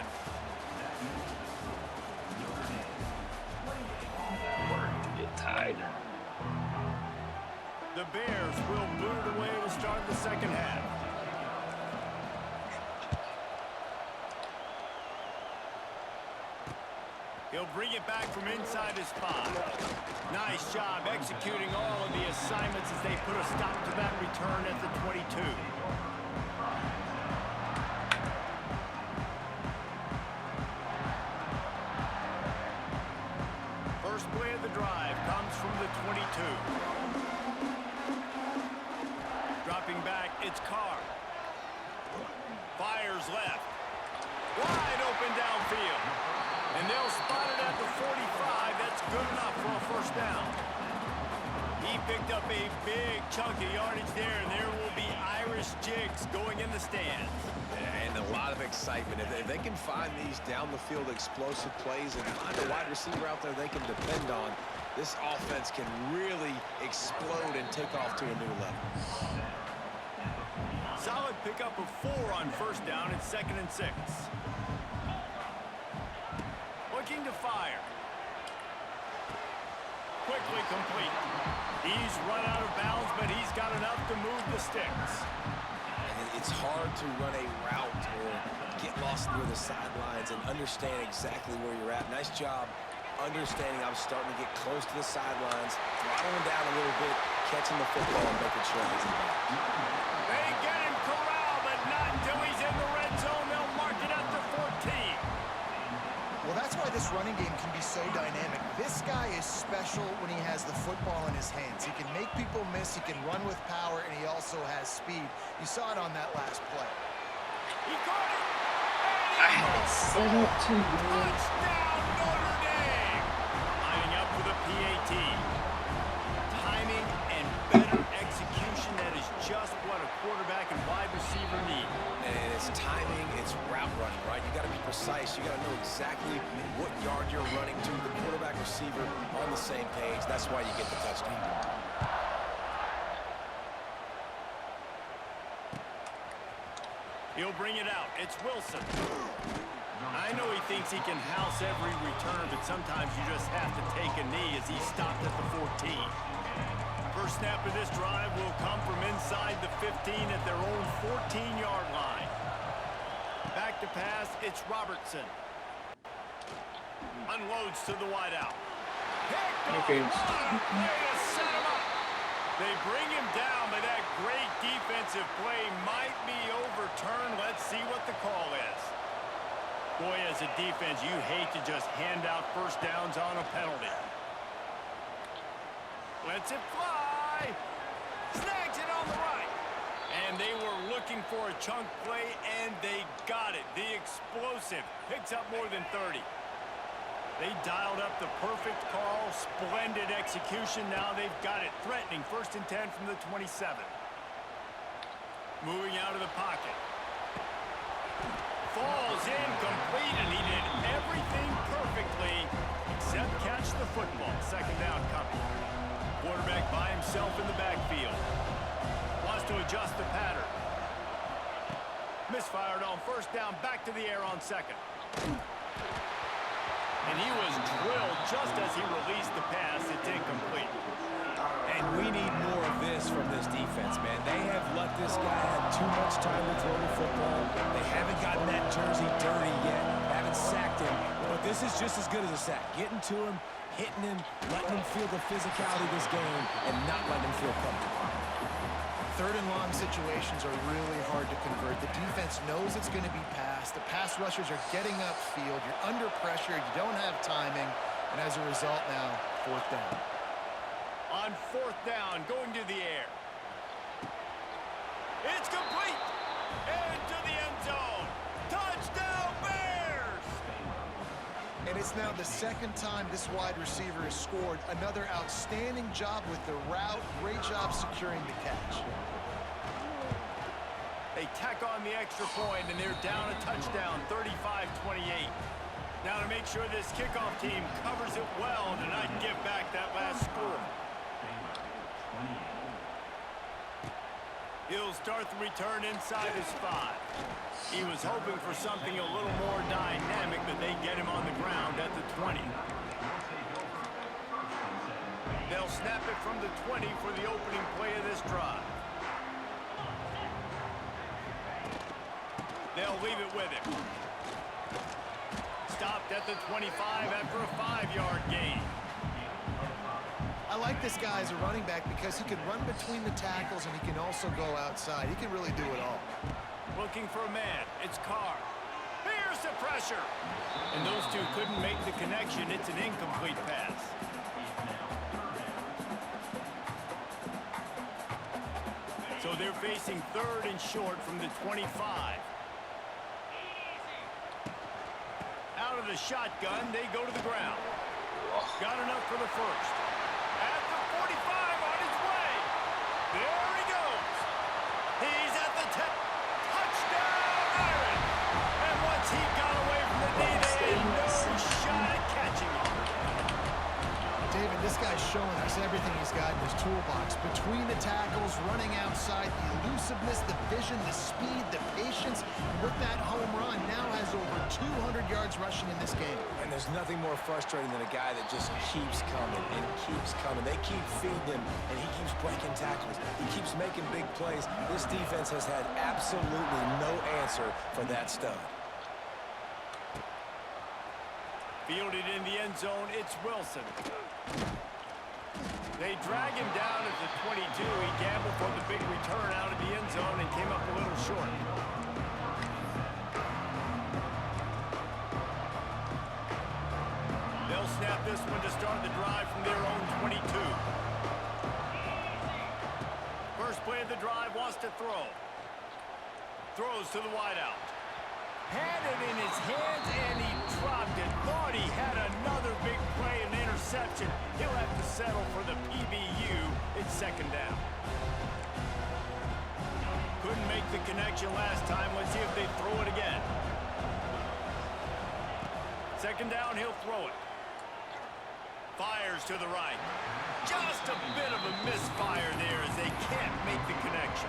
Get tied. The Bears will boot it away to start the second half. He'll bring it back from inside his 5. Nice job executing all of the assignments as they put a stop to that return at the 22. First play of the drive comes from the 22. Dropping back, it's Carr. Fires left. Wide open downfield. And they'll spot it at the 45. That's good enough for a first down. He picked up a big chunk of yardage there, and there will be Irish jigs going in the stands. And a lot of excitement. If they can find these down-the-field explosive plays and find a wide receiver out there they can depend on, this offense can really explode and take off to a new level. Solid pickup of 4 on first down. It's 2nd and 6. Looking to fire. Quickly complete. He's run out of bounds, but he's got enough to move the sticks. It's hard to run a route or get lost near the sidelines and understand exactly where you're at. Nice job understanding I was starting to get close to the sidelines, throttling down a little bit, catching the football and making sure he's in back. They get him corralled, but not until he's in the red zone. They'll mark it up to 14. Well, that's why this running game can be so dynamic. This guy is special when he has the football in his hands. He can make people miss, he can run with power, and he also has speed. You saw it on that last play. He got it! I had it set up too, man. Touchdown, Notre Dame! Lining up for the PAT. Timing and better execution, that is just what a quarterback and wide receiver need. And it's timing, it's route running, right? You got to be precise. You got to know exactly what yard you're running to. The quarterback receiver on the same page. That's why you get the touchdown. He'll bring it out. It's Wilson. I know he thinks he can house every return, but sometimes you just have to take a knee as he stopped at the 14. First snap of this drive will come from inside the 15 at their own 14-yard line. Back to pass, it's Robertson. Unloads to the wideout. Okay. Set him up. They bring him down, but that great defensive play might be overturned. Let's see what the call is. Boy, as a defense, you hate to just hand out first downs on a penalty. Lets it fly. Snags it on the right. And they were looking for a chunk play, and they got it. The explosive picks up more than 30. They dialed up the perfect call. Splendid execution. Now they've got it. Threatening 1st and 10 from the 27. Moving out of the pocket. Falls incomplete, and he did everything perfectly except catch the football. 2nd down coming. Quarterback by himself in the backfield. Wants to adjust the pattern. Misfired on 1st down. Back to the air on 2nd. And he was drilled just as he released the pass. It's incomplete. And we need more of this from this defense, man. They have let this guy have too much time to throw the football. They haven't gotten that jersey dirty yet. Haven't sacked him. But this is just as good as a sack. Getting to him, hitting him, letting him feel the physicality of this game, and not letting him feel comfortable. 3rd and long situations are really hard to convert. The defense knows it's going to be passed. The pass rushers are getting upfield. You're under pressure. You don't have timing. And as a result now, 4th down. On 4th down, going to the air. It's complete. Into the end zone. Touchdown, Bears! And it's now the 2nd time this wide receiver has scored. Another outstanding job with the route. Great job securing the catch. They tack on the extra point, and they're down a touchdown, 35-28. Now to make sure this kickoff team covers it well to not give back that last score. He'll start the return inside his 5. He was hoping for something a little more dynamic, but they get him on the ground at the 20. They'll snap it from the 20 for the opening play of this drive. They'll leave it with him. Stopped at the 25 after a 5-yard gain. I like this guy as a running back because he can run between the tackles and he can also go outside. He can really do it all. Looking for a man. It's Carr. Here's the pressure. And those two couldn't make the connection. It's an incomplete pass. So they're facing 3rd and short from the 25. Out of the shotgun, they go to the ground. Got enough for the 1st. At the 45, on his way. There he goes. He's at the 10. Touchdown, Iron. And once he got away from the knee, they had no shot at catching him. David, this guy's showing us everything he's got in his toolbox. Between the tackles, running outside, the elusiveness, the vision, the speed, the patience. And with that home run, now has over 200 yards rushing in this game. And there's nothing more frustrating than a guy that just keeps coming and keeps coming. They keep feeding him, and he keeps breaking tackles. He keeps making big plays. This defense has had absolutely no answer for that stud. Fielded in the end zone, it's Wilson. They drag him down at the 22. He gambled for the big return out of the end zone and came up a little short. They'll snap this one to start the drive from their own 22. First play of the drive, wants to throw. Throws to the wideout. Had it in his hands, and he dropped it. Thought he had another big play, an interception. He'll have to settle for the PBU. It's second down. Couldn't make the connection last time. Let's see if they throw it again. Second down, he'll throw it. Fires to the right. Just a bit of a misfire there as they can't make the connection.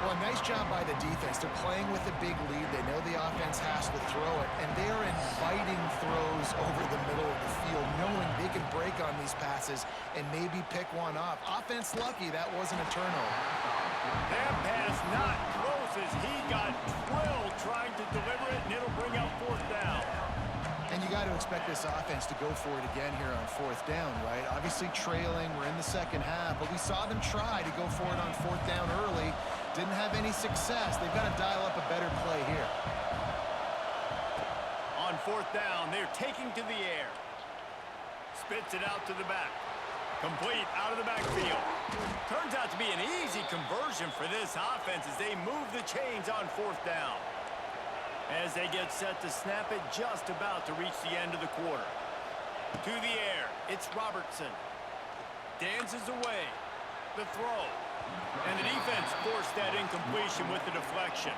Well, nice job by the defense. They're playing with a big lead. They know the offense has to throw it, and they are inviting throws over the middle of the field, knowing they can break on these passes and maybe pick one off. Offense lucky that wasn't a turnover. That pass not close as he got drilled trying to deliver it, and it'll bring up fourth down. And you got to expect this offense to go for it again here on fourth down, right? Obviously trailing, we're in the second half, but we saw them try to go for it on fourth down early. Didn't have any success. They've got to dial up a better play here. On fourth down, they're taking to the air. Spits it out to the back. Complete out of the backfield. Turns out to be an easy conversion for this offense as they move the chains on fourth down. As they get set to snap it, just about to reach the end of the quarter. To the air, it's Robertson. Dances away. The throw. And the defense forced that incompletion with the deflection.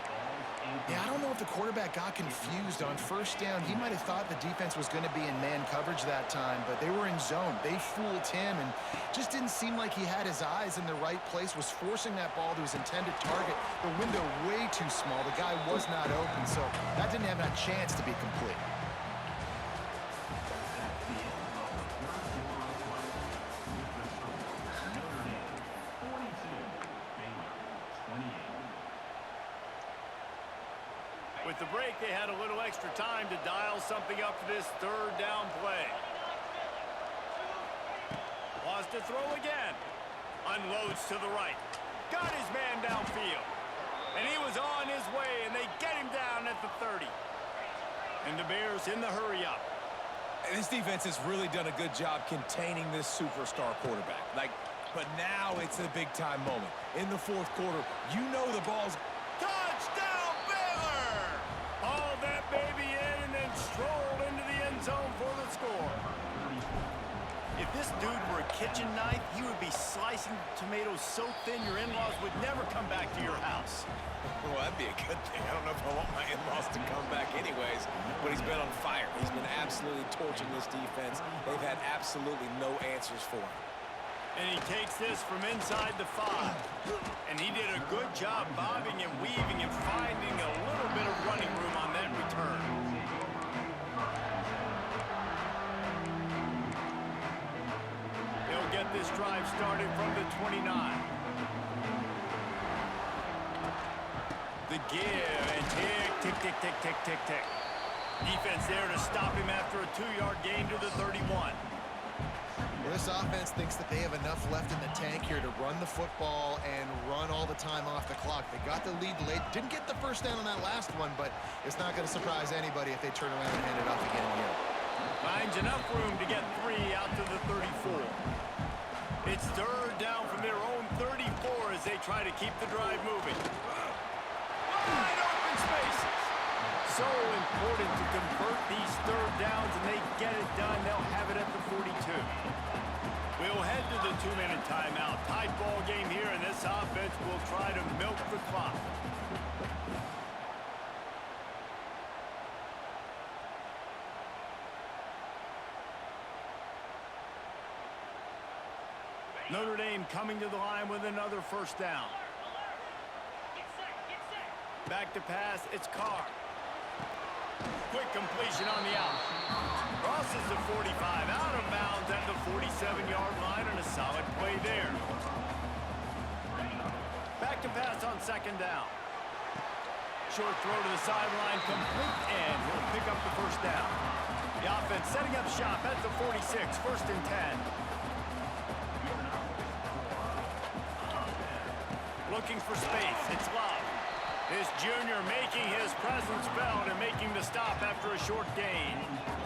Yeah, I don't know if the quarterback got confused on first down. He might have thought the defense was going to be in man coverage that time, but they were in zone. They fooled him and just didn't seem like he had his eyes in the right place, was forcing that ball to his intended target. The window way too small. The guy was not open, so that didn't have a chance to be complete. With the break, they had a little extra time to dial something up for this third down play. Wants to throw again. Unloads to the right. Got his man downfield. And he was on his way, and they get him down at the 30. And the Bears in the hurry-up. And this defense has really done a good job containing this superstar quarterback. But now it's a big-time moment. In the fourth quarter, you know the ball's... Touchdown, Baylor! Hauled that baby in and then strolled into the end zone for the score. If this dude were a kitchen knife, he would be slicing tomatoes so thin your in-laws would never come back to your house. Well, that'd be a good thing. I don't know if I want my in-laws to come back anyways, but he's been on fire. He's been absolutely torching this defense. They've had absolutely no answers for him. And he takes this from inside the 5. And he did a good job bobbing and weaving and finding a little bit of running room on that return. They'll get this drive started from the 29. The give and tick, tick, tick, tick, tick, tick, tick. Defense there to stop him after a 2-yard gain to the 31. Well, this offense thinks that they have enough left in the tank here to run the football and run all the time off the clock. They got the lead late. Didn't get the first down on that last one, but it's not going to surprise anybody if they turn around and hand it off again here. Finds enough room to get 3 out to the 34. It's third down from their own 34 as they try to keep the drive moving. Wide open spaces. So important to convert these third downs, and they get it done. They'll have it at the 42. We'll head to the 2-minute timeout. Tied ball game here, and this offense will try to milk the clock. Notre Dame coming to the line with another first down. Back to pass, it's Carr. Quick completion on the out. Crosses the 45, out of bounds at the 47-yard line, and a solid play there. Back to pass on second down. Short throw to the sideline, complete, and he'll pick up the first down. The offense setting up shop at the 46, first and 10. Looking for space, it's Love. This junior making his presence felt and making the stop after a short gain.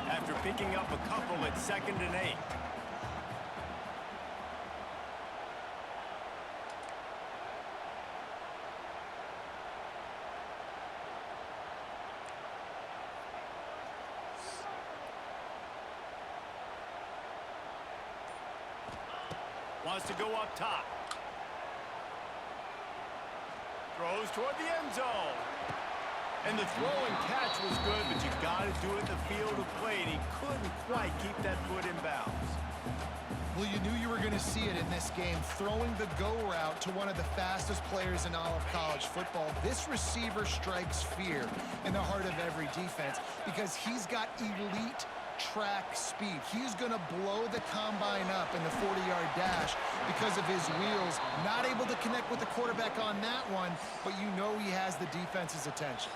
After picking up a couple at 2nd and 8. Wants to go up top. Throws toward the end zone. And the throw and catch was good, but you got to do it in the field of play, and he couldn't quite keep that foot in bounds. Well, you knew you were going to see it in this game, throwing the go route to one of the fastest players in all of college football. This receiver strikes fear in the heart of every defense because he's got elite track speed. He's going to blow the combine up in the 40-yard dash because of his wheels. Not able to connect with the quarterback on that one, but you know he has the defense's attention.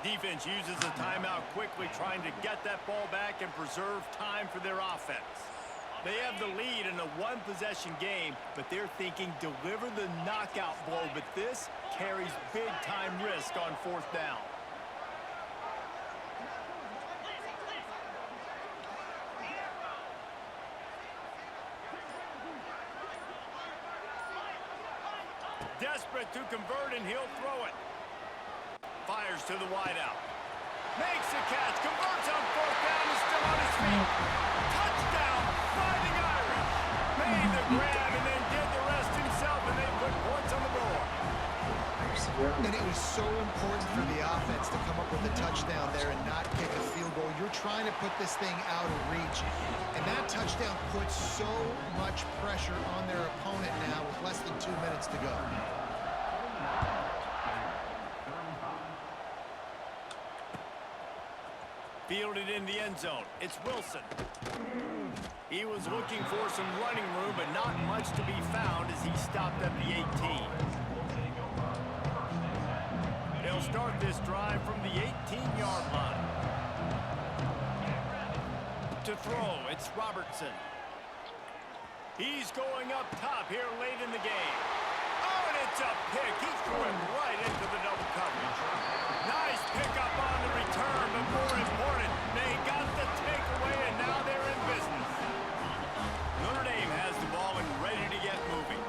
Defense uses a timeout quickly, trying to get that ball back and preserve time for their offense. They have the lead in a one-possession game, but they're thinking deliver the knockout blow, but this carries big-time risk on 4th down. Desperate to convert, and he'll throw it. Fires to the wideout. Makes a catch, converts on 4th down, and still on his feet. Touchdown, Fighting Irish. Made the grab and then did the rest himself, and they put points on the board. And it was so important for the offense to come up with a touchdown there and not kick a field goal. You're trying to put this thing out of reach. And that touchdown puts so much pressure on their opponent now with less than 2 minutes to go. Fielded in the end zone. It's Wilson. He was looking for some running room, but not much to be found as he stopped at the 18. They'll start this drive from the 18-yard line. To throw, it's Robertson. He's going up top here late in the game. Oh, and it's a pick. He threw him right into the double coverage. Nice pickup on the return, but more important, they got the takeaway, and now they're in business. Notre Dame has the ball and ready to get moving.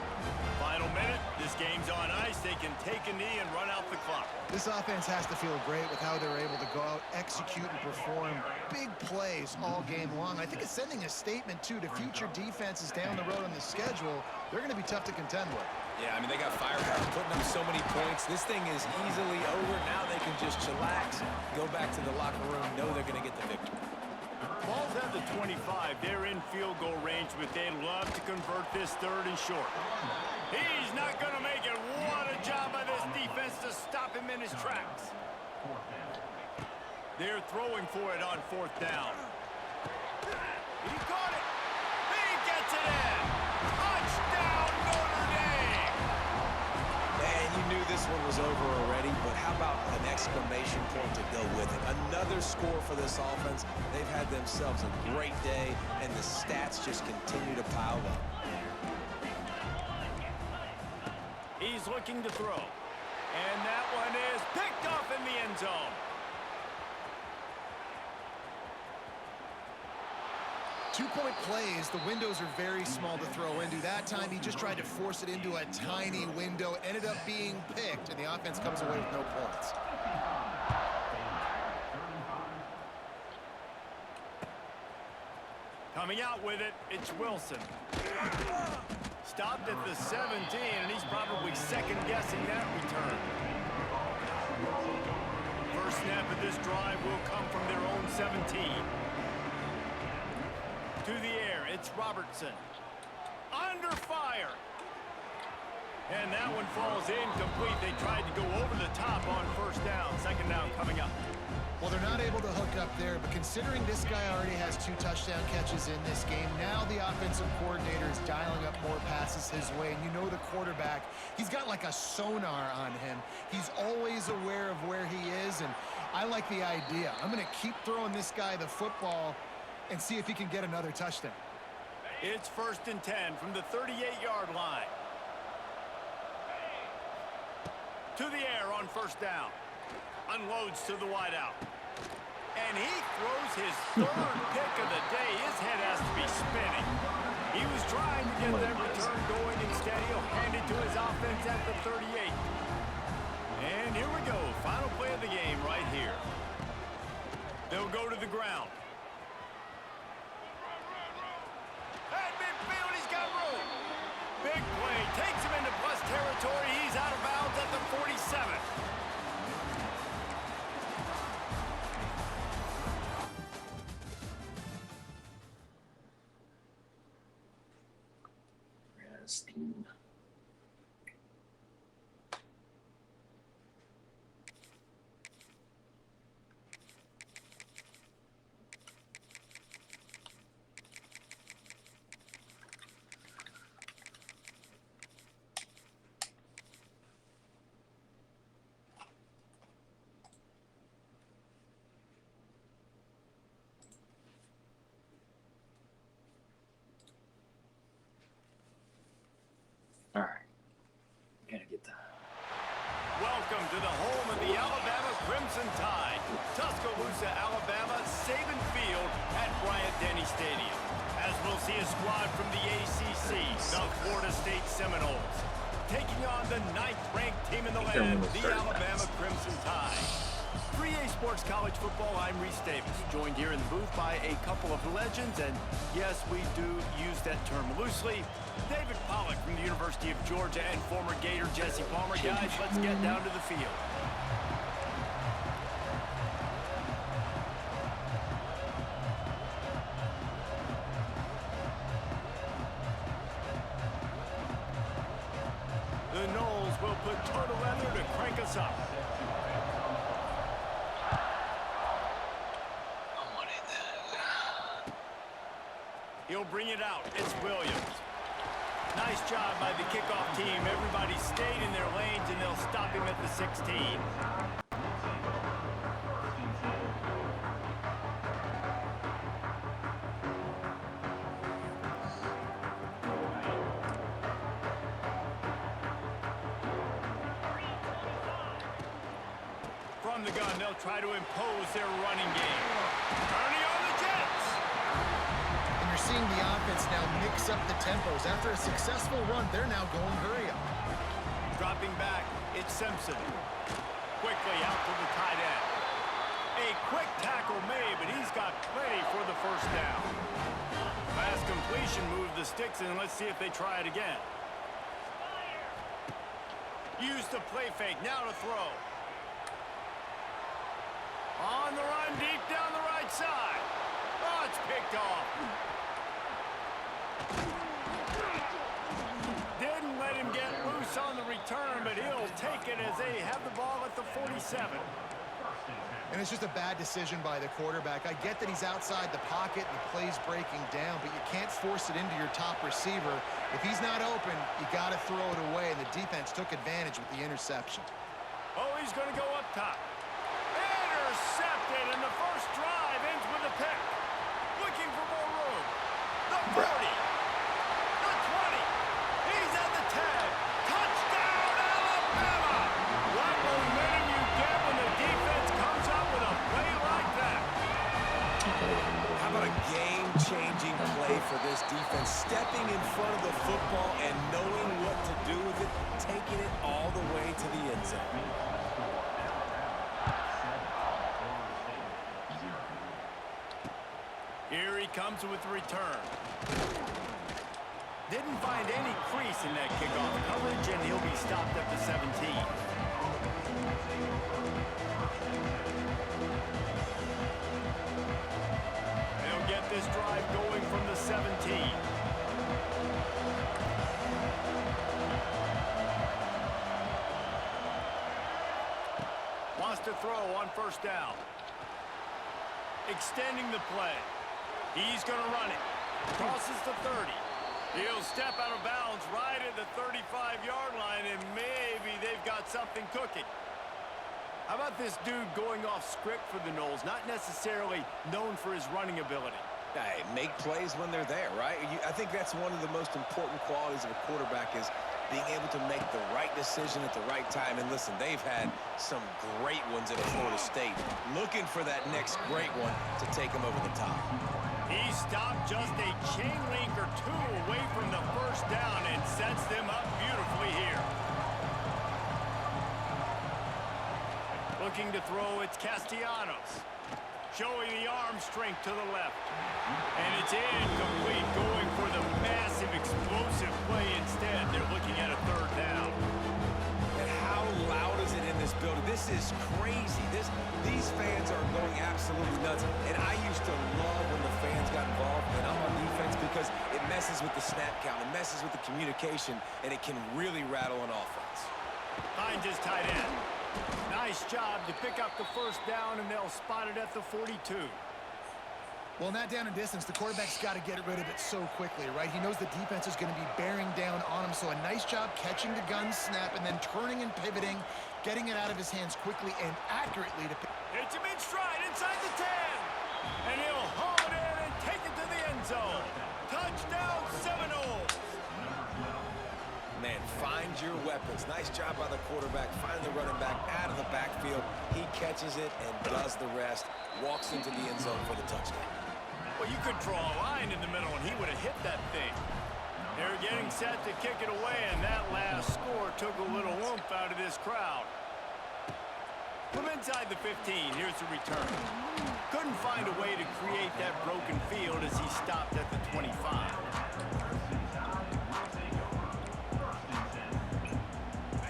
Final minute, this game's on ice. They can take a knee and run out the clock. This offense has to feel great with how they're able to go out, execute, and perform big plays all game long. I think it's sending a statement, too, to future defenses down the road on the schedule. They're going to be tough to contend with. Yeah, I mean, they got firepower, putting up so many points. This thing is easily over. Now they can just chillax, go back to the locker room, know they're going to get the victory. Ball's at the 25. They're in field goal range, but they'd love to convert this 3rd and short. He's not going to make it. What a job by this defense to stop him in his tracks. They're throwing for it on 4th down. He caught it. He gets it in. Touchdown, Notre Dame. Man, you knew this one was over already, but how about an exclamation point to go with it? Another score for this offense. They've had themselves a great day, and the stats just continue to pile up. He's looking to throw. And that one is picked off in the end zone. Two-point plays, the windows are very small to throw into. That time, he just tried to force it into a tiny window. Ended up being picked, and the offense comes away with no points. Coming out with it, it's Wilson. Stopped at the 17, and he's probably second-guessing that return. First snap of this drive will come from their own 17. To the air, it's Robertson. Under fire. And that one falls incomplete. They tried to go over the top on first down. Second down coming up. Well, they're not able to hook up there, but considering this guy already has 2 touchdown catches in this game, now the offensive coordinator is dialing up more passes his way. And you know the quarterback, he's got like a sonar on him. He's always aware of where he is, and I like the idea. I'm going to keep throwing this guy the football and see if he can get another touchdown. It's 1st and 10 from the 38-yard line. To the air on first down. Unloads to the wideout. And he throws his 3rd pick of the day. His head has to be spinning. He was trying to get that return going. Instead, he'll hand it to his offense at the 38. And here we go. Final play of the game right here. They'll go to the ground. At midfield, he's got room. Big play. Takes him into plus territory. He's out of bounds at the 47. Steam. All right, gotta get that. Welcome to the home of the Alabama Crimson Tide. Tuscaloosa, Alabama, Saban Field at Bryant-Denny Stadium. As we'll see a squad from the ACC, the Florida State Seminoles, taking on the 9th-ranked team in the land, the Alabama Crimson Tide. 3A Sports College Football, I'm Reese Davis, joined here in the booth by a couple of legends, and yes, we do use that term loosely. David Pollack from the University of Georgia and former Gator Jesse Palmer. Guys, let's get down to the field. The Noles will put total leather to crank us up. He'll bring it out. It's Williams. Nice job by the kickoff team. Everybody stayed in their lanes, and they'll stop him at the 16. From the gun, they'll try to impose their running game. Turning on the Jets. Seeing the offense now mix up the tempos. After a successful run, they're now going hurry up. Dropping back, it's Simpson. Quickly out to the tight end. A quick tackle made, but he's got plenty for the first down. Fast completion, move the sticks, and let's see if they try it again. Use the play fake, now to throw. On the run, deep down the right side. Oh, it's picked off. Didn't let him get loose on the return, but he'll take it as they have the ball at the 47. And it's just a bad decision by the quarterback. I get that he's outside the pocket and the play's breaking down, but you can't force it into your top receiver. If he's not open, you got to throw it away, and the defense took advantage with the interception. Oh, he's going to go up top. Intercepted, and the first drive ends with a pick. Looking for more room. The 40. The 20. He's at the 10. Touchdown, Alabama! What momentum you get when the defense comes up with a play like that. How about a game-changing play for this defense? Stepping in front of the football and knowing what to do with it, taking it all the way to the end zone. Here he comes with the return. Didn't find any crease in that kickoff coverage, and he'll be stopped at the 17. They'll get this drive going from the 17. has to throw on first down. Extending the play. He's going to run it. Crosses the 30. He'll step out of bounds right at the 35-yard line, and maybe they've got something cooking. How about this dude going off script for the Noles, not necessarily known for his running ability? Hey, make plays when they're there, right? I think that's one of the most important qualities of a quarterback is being able to make the right decision at the right time. And listen, they've had some great ones at Florida State. Looking for that next great one to take them over the top. He stopped just a chain link or two away from the first down and sets them up beautifully here. Looking to throw, it's Castellanos. Showing the arm strength to the left. And it's incomplete, going for the massive explosive play instead. They're looking at a third down. And how loud is it in this building? This is crazy. These fans are going absolutely nuts. And I used to love when the fans got involved, and I'm on defense, because it messes with the snap count, it messes with the communication, and it can really rattle an offense. Finds his tight end. Nice job to pick up the first down, and they'll spot it at the 42. Well, in that down and distance, the quarterback's got to get rid of it so quickly, right? He knows the defense is going to be bearing down on him, so a nice job catching the gun snap and then turning and pivoting, getting it out of his hands quickly and accurately to pick. Hits him in stride inside the 10. And he'll haul it in and take it to the end zone. Touchdown, Seminoles. Man, find your weapons. Nice job by the quarterback. Find the running back out of the backfield. He catches it and does the rest. Walks into the end zone for the touchdown. Well, you could draw a line in the middle, and he would have hit that thing. They're getting set to kick it away, and that last score took a little oomph out of this crowd. From inside the 15, here's the return. Couldn't find a way to create that broken field as he stopped at the 25.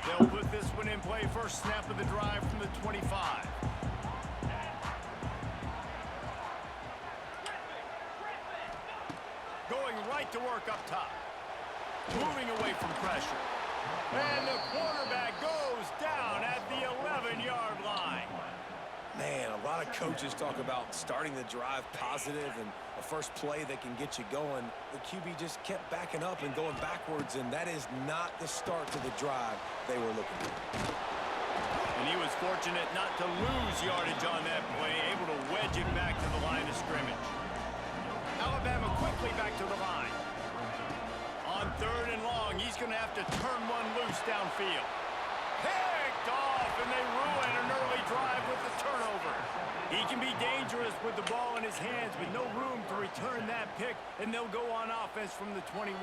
They'll put this one in play. First snap of the drive from the 25. Going right to work up top. Moving away from pressure. And the quarterback goes down at the 11-yard line. Man, a lot of coaches talk about starting the drive positive and a first play that can get you going. The QB just kept backing up and going backwards, and that is not the start to the drive they were looking for. And he was fortunate not to lose yardage on that play, able to wedge it back to the line of scrimmage. Alabama quickly back to the line. On third and long, he's going to have to turn one loose downfield. Picked off, and they ruin an early drive with the turnover. He can be dangerous with the ball in his hands, with no room to return that pick, and they'll go on offense from the 21.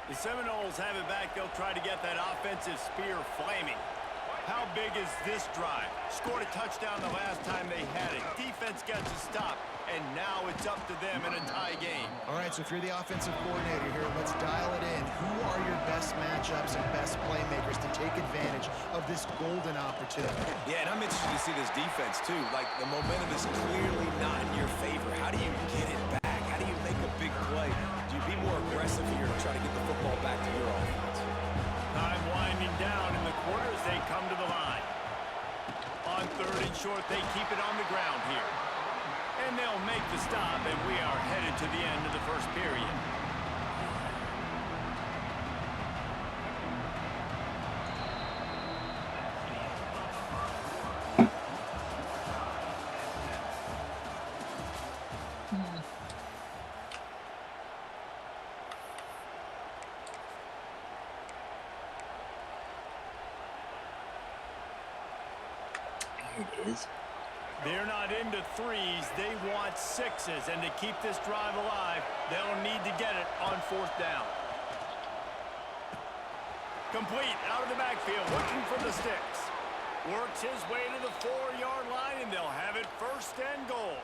The Seminoles have it back. They'll try to get that offensive spear flaming. How big is this drive? Scored a touchdown the last time they had it. Defense gets a stop, and now it's up to them in a tie game. All right, so if you're the offensive coordinator here, let's dial it in. Who are your best matchups and best playmakers to take advantage of this golden opportunity? Yeah, and I'm interested to see this defense, too. Like, the momentum is clearly not in your favor. How do you get it back? How do you make a big play? Do you be more aggressive here to try to get the football back to your offense? Time winding down in the quarter as they come to the line. On third and short, they keep it on the ground here. And they'll make the stop, and we are headed to the end of the first period. It is. They're not into threes. They want sixes. And to keep this drive alive, they'll need to get it on fourth down. Complete out of the backfield, looking for the sticks. Works his way to the 4-yard line, and they'll have it first and goal.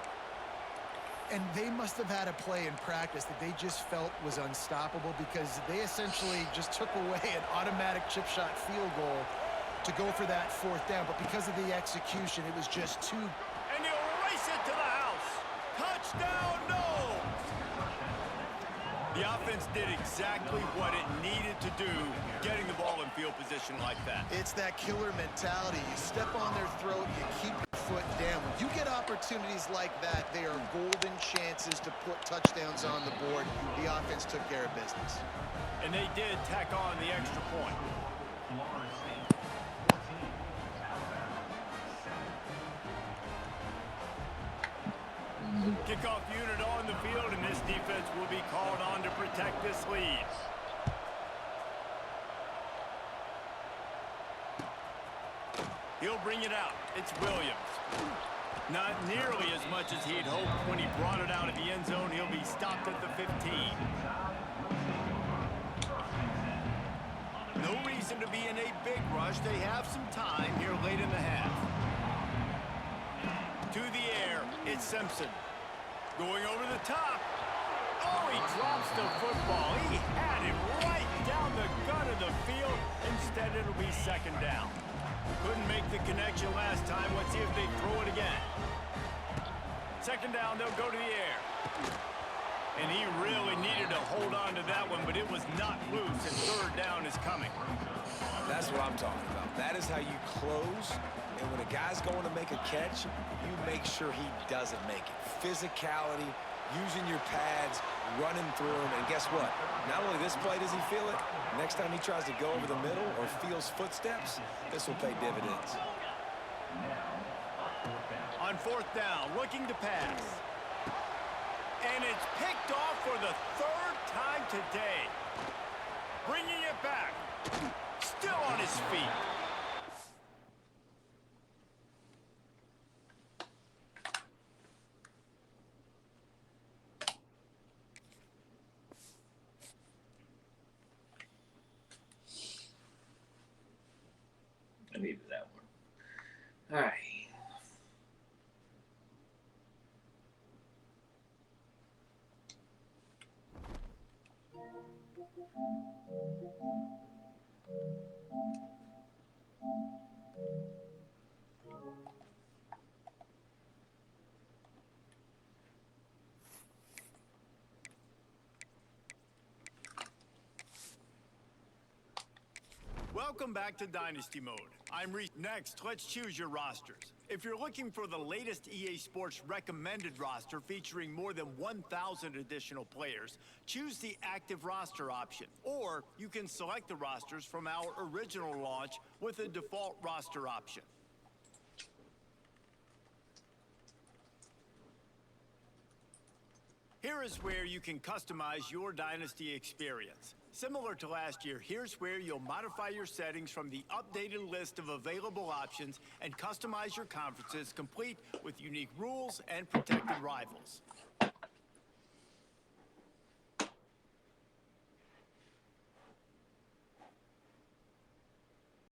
And they must have had a play in practice that they just felt was unstoppable, because they essentially just took away an automatic chip shot field goal to go for that fourth down. But because of the execution, it was just too... And he'll race it to the house. Touchdown, Noles! The offense did exactly what it needed to do, getting the ball in field position like that. It's that killer mentality. You step on their throat, you keep your foot down. When you get opportunities like that, they are golden chances to put touchdowns on the board. The offense took care of business. And they did tack on the extra point. Kickoff unit on the field, and this defense will be called on to protect this lead. He'll bring it out. It's Williams. Not nearly as much as he'd hoped when he brought it out of the end zone. He'll be stopped at the 15. No reason to be in a big rush. They have some time here late in the half. To the air, it's Simpson. Going over the top. Oh, he drops the football. He had it right down the gut of the field. Instead, it'll be second down. Couldn't make the connection last time. Let's see if they throw it again. Second down, they'll go to the air. And he really needed to hold on to that one, but it was not loose, and third down is coming. That's what I'm talking about. That is how you close. And when a guy's going to make a catch, you make sure he doesn't make it. Physicality, using your pads, running through him. And guess what? Not only this play does he feel it, next time he tries to go over the middle or feels footsteps, this will pay dividends. On fourth down, looking to pass. And it's picked off for the third time today. Bringing it back. Still on his feet. I needed that one. All right. Welcome back to Dynasty Mode. I'm Reese. Next, let's choose your rosters. If you're looking for the latest EA Sports recommended roster featuring more than 1,000 additional players, choose the active roster option. Or you can select the rosters from our original launch with a default roster option. Here is where you can customize your Dynasty experience. Similar to last year, here's where you'll modify your settings from the updated list of available options and customize your conferences complete with unique rules and protected rivals.